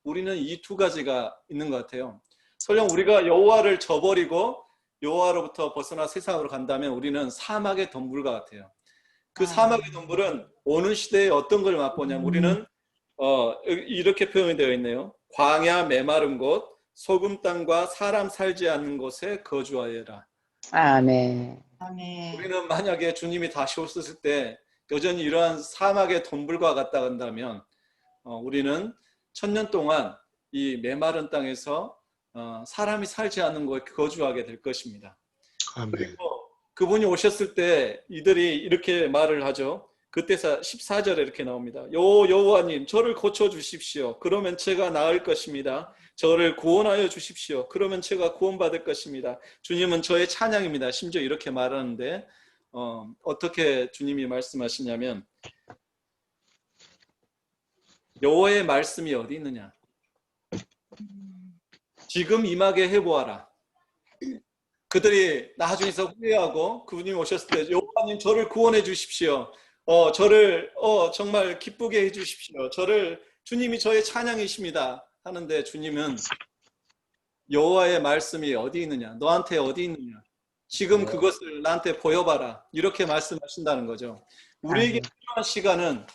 우리는 이 두 가지가 있는 것 같아요. 설령 우리가 여호와를 저버리고 여호와로부터 벗어나 세상으로 간다면 우리는 사막의 덤불과 같아요. 그 사막의 덤불은 어느 시대에 어떤 걸 맛보냐면 우리는 이렇게 표현이 되어 있네요. 광야 메마른 곳, 소금 땅과 사람 살지 않는 곳에 거주하여라. 아멘. 우리는 만약에 주님이 다시 오셨을 때 여전히 이러한 사막의 덤불과 같다 한다면 우리는 1000년 동안 이 메마른 땅에서 사람이 살지 않는 곳에 거주하게 될 것입니다. 그리고 그분이 오셨을 때 이들이 이렇게 말을 하죠. 그때 14절에 이렇게 나옵니다. 여호와님, 저를 고쳐주십시오. 그러면 제가 나을 것입니다. 저를 구원하여 주십시오. 그러면 제가 구원받을 것입니다. 주님은 저의 찬양입니다. 심지어 이렇게 말하는데 어떻게 주님이 말씀하시냐면 여호와의 말씀이 어디 있느냐? 지금 임하게 해보아라. 그들이 나중에서 후회하고 그분이 오셨을 때 여호와님 저를 구원해 주십시오. 저를 정말 기쁘게 해 주십시오. 주님이 저의 찬양이십니다. 하는데 주님은 여호와의 말씀이 어디 있느냐? 너한테 어디 있느냐? 지금 그것을 나한테 보여봐라. 이렇게 말씀하신다는 거죠. 우리에게 필요한 시간은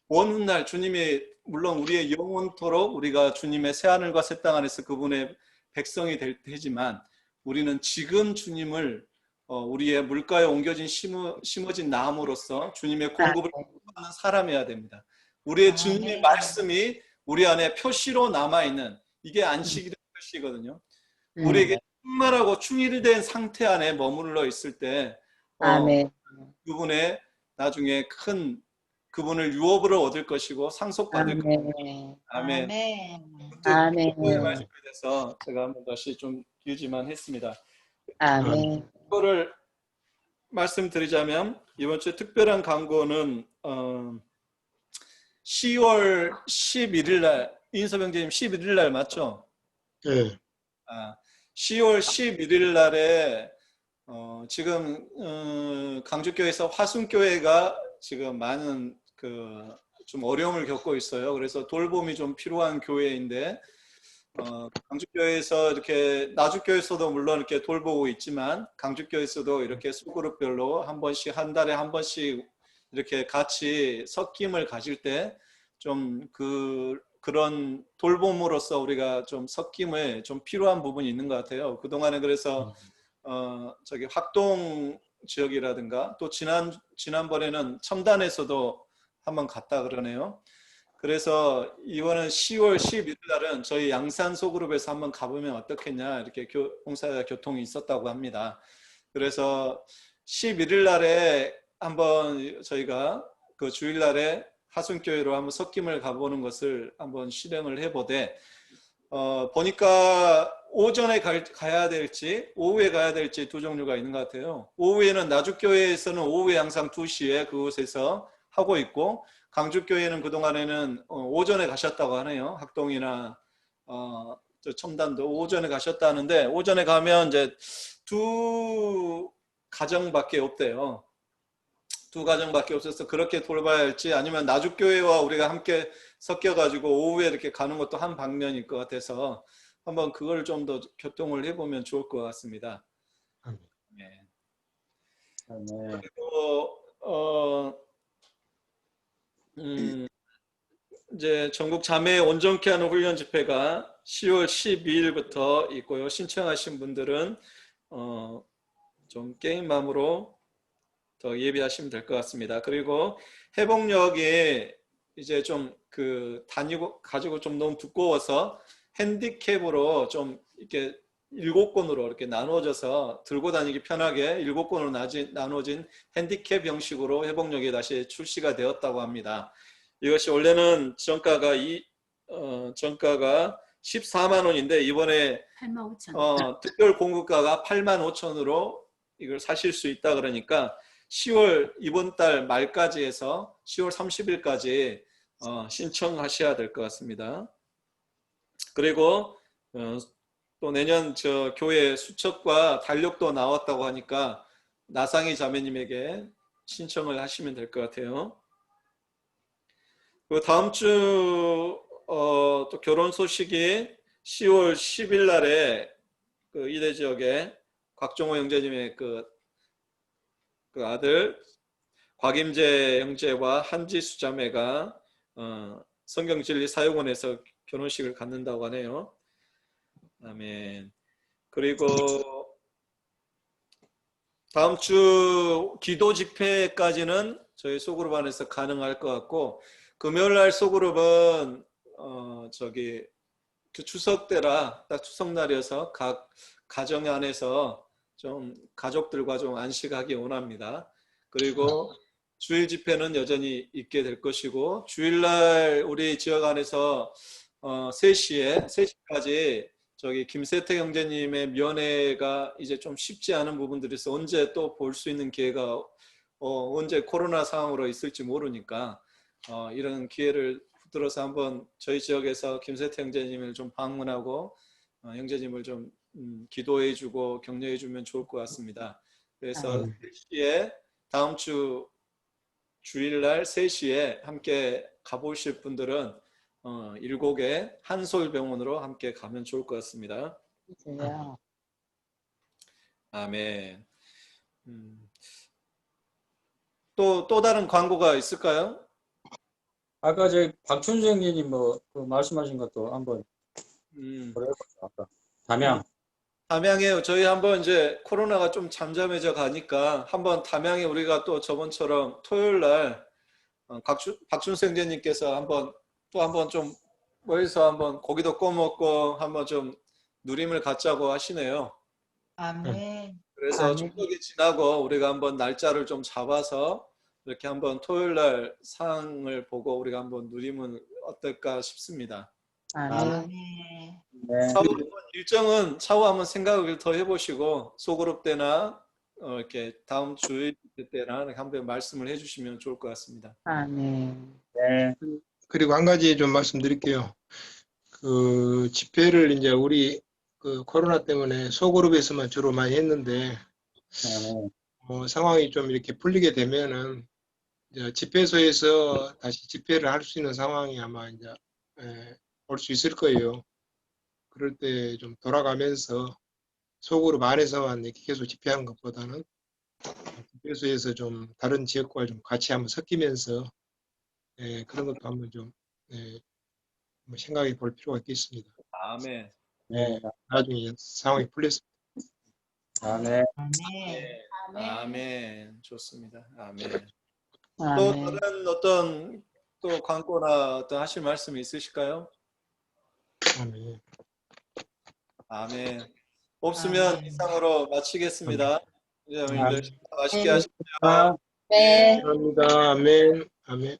먼 훗날 주님이 물론 우리의 영원토록 우리가 주님의 새하늘과 새 땅 안에서 그분의 백성이 될 테지만 우리는 지금 주님을 우리의 물가에 옮겨진 심어진 나무로서 주님의 공급을 받는 사람이어야 됩니다. 우리의 주님의 말씀이 우리 안에 표시로 남아있는 이게 안식일의 표시거든요. 우리에게 충만하고 충일된 상태 안에 머물러 있을 때 그분의 나중에 큰 그분을 유업으로 얻을 것이고 상속받을 것입니다. 아멘. 아멘. 그의 말씀에 대해서 제가 한번 다시 좀 길지만 했습니다. 아멘. 이거를 말씀드리자면 이번 주에 특별한 강구는 10월 11일 날 인서병제님 11일 날 맞죠? 네. 10월 11일 날에 지금 강주교회에서 화순교회가 지금 많은 좀 어려움을 겪고 있어요. 그래서 돌봄이 좀 필요한 교회인데 강주교회에서 이렇게 나주교회에서도 물론 이렇게 돌보고 있지만 강주교회에서도 이렇게 소그룹별로 한 번씩 한 달에 한 번씩 이렇게 같이 섞임을 가질 때 좀 그런 돌봄으로서 우리가 좀 섞임에 좀 필요한 부분이 있는 것 같아요. 그동안에 그래서 저기 학동 지역이라든가 또 지난번에는 첨단에서도 한번 갔다 그러네요. 그래서 이번은 10월 11일 날은 저희 양산 소그룹에서 한번 가보면 어떻겠냐 이렇게 봉사 교통이 있었다고 합니다. 그래서 11일 날에 한번 저희가 그 주일 날에 하순교회로 한번 섞임을 가보는 것을 한번 실행을 해보되 보니까 오전에 가야 될지 오후에 가야 될지 두 종류가 있는 것 같아요. 오후에는 나주교회에서는 오후에 항상 2시에 그곳에서 하고 있고 강주교회는 그동안에는 오전에 가셨다고 하네요. 학동이나 저 첨단도 오전에 가셨다는데 오전에 가면 이제 2가정밖에 없대요. 2가정밖에 없어서 그렇게 돌봐야 할지 아니면 나주교회와 우리가 함께 섞여가지고 오후에 이렇게 가는 것도 한 방면일 것 같아서 한번 그걸 좀 더 교통을 해보면 좋을 것 같습니다. 네. 그리고 이제 전국 자매 온전케 하는 훈련 집회가 10월 12일부터 있고요. 신청하신 분들은 좀 게임 마음으로 더 예비하시면 될 것 같습니다. 그리고 회복력이 이제 좀 다니고 가지고 좀 너무 두꺼워서 핸디캡으로 좀 이렇게 7권으로 이렇게 나누어져서 들고 다니기 편하게 7권으로 나눠진 핸디캡 형식으로 회복력이 다시 출시가 되었다고 합니다. 이것이 원래는 정가가 14만 원인데 이번에 85,000원. 특별 공급가가 85,000원으로 이걸 사실 수 있다 그러니까 10월 이번 달 말까지 해서 10월 30일까지 신청하셔야 될 것 같습니다. 그리고 또 내년 저 교회 수첩과 달력도 나왔다고 하니까 나상희 자매님에게 신청을 하시면 될 것 같아요. 그 다음 주 또 결혼 소식이 10월 10일 날에 그 이대 지역에 곽종호 형제님의 그 아들 곽임재 형제와 한지수 자매가 성경진리사역원에서 결혼식을 갖는다고 하네요. 아멘. 그리고 다음 주 기도 집회까지는 저희 소그룹 안에서 가능할 것 같고, 금요일 날 소그룹은 저기 그 추석 때라 딱 추석 날이어서 각 가정 안에서 좀 가족들과 좀 안식하기 원합니다. 그리고 주일 집회는 여전히 있게 될 것이고, 주일날 우리 지역 안에서 3시까지 저기 김세태 형제님의 면회가 이제 좀 쉽지 않은 부분들이 있어 언제 또 볼 수 있는 기회가 언제 코로나 상황으로 있을지 모르니까 이런 기회를 붙들어서 한번 저희 지역에서 김세태 형제님을 좀 방문하고 형제님을 좀 기도해 주고 격려해 주면 좋을 것 같습니다. 그래서 3시에 다음 주 주일날 3시에 함께 가보실 분들은 일곡의 한솔병원으로 함께 가면 좋을 것 같습니다. 아멘. 또 다른 광고가 있을까요? 아까 저 박춘수 형님 그 말씀하신 것도 한번 아까 담양에 저희 한번 이제 코로나가 좀 잠잠해져 가니까 한번 담양에 우리가 또 저번처럼 토요일 날 박춘수 형제님께서 한번 좀 모여서 한번 고기도 구워 먹고 한번 좀 누림을 갖자고 하시네요. 아멘. 그래서 추석이 지나고 우리가 한번 날짜를 좀 잡아서 이렇게 한번 토요일 날 상을 보고 우리가 한번 누리면 어떨까 싶습니다. 아멘. 차후 일정은 차후 한번 생각을 더 해보시고 소그룹 때나 이렇게 다음 주일 때나 한번 말씀을 해주시면 좋을 것 같습니다. 아멘. 네. 그리고 한 가지 좀 말씀드릴게요. 그 집회를 이제 우리 그 코로나 때문에 소그룹에서만 주로 많이 했는데 상황이 좀 이렇게 풀리게 되면은 이제 집회소에서 다시 집회를 할 수 있는 상황이 아마 이제 올 수 있을 거예요. 그럴 때 좀 돌아가면서 소그룹 안에서만 이렇게 계속 집회하는 것보다는 집회소에서 좀 다른 지역과 좀 같이 한번 섞이면서 그런 것도 한번 좀 생각해 볼 필요가 있겠습니다. 아멘. 나중에 상황이 풀렸습니다. 아멘. 아멘. 좋습니다. 아멘. 또 아멘. 다른 어떤 또 광고나 어떤 하실 말씀이 있으실까요? 아멘. 아멘. 없으면 이상으로 마치겠습니다. 여러분들 맛있게 하십시오. 네. 감사합니다. 아멘. 아멘.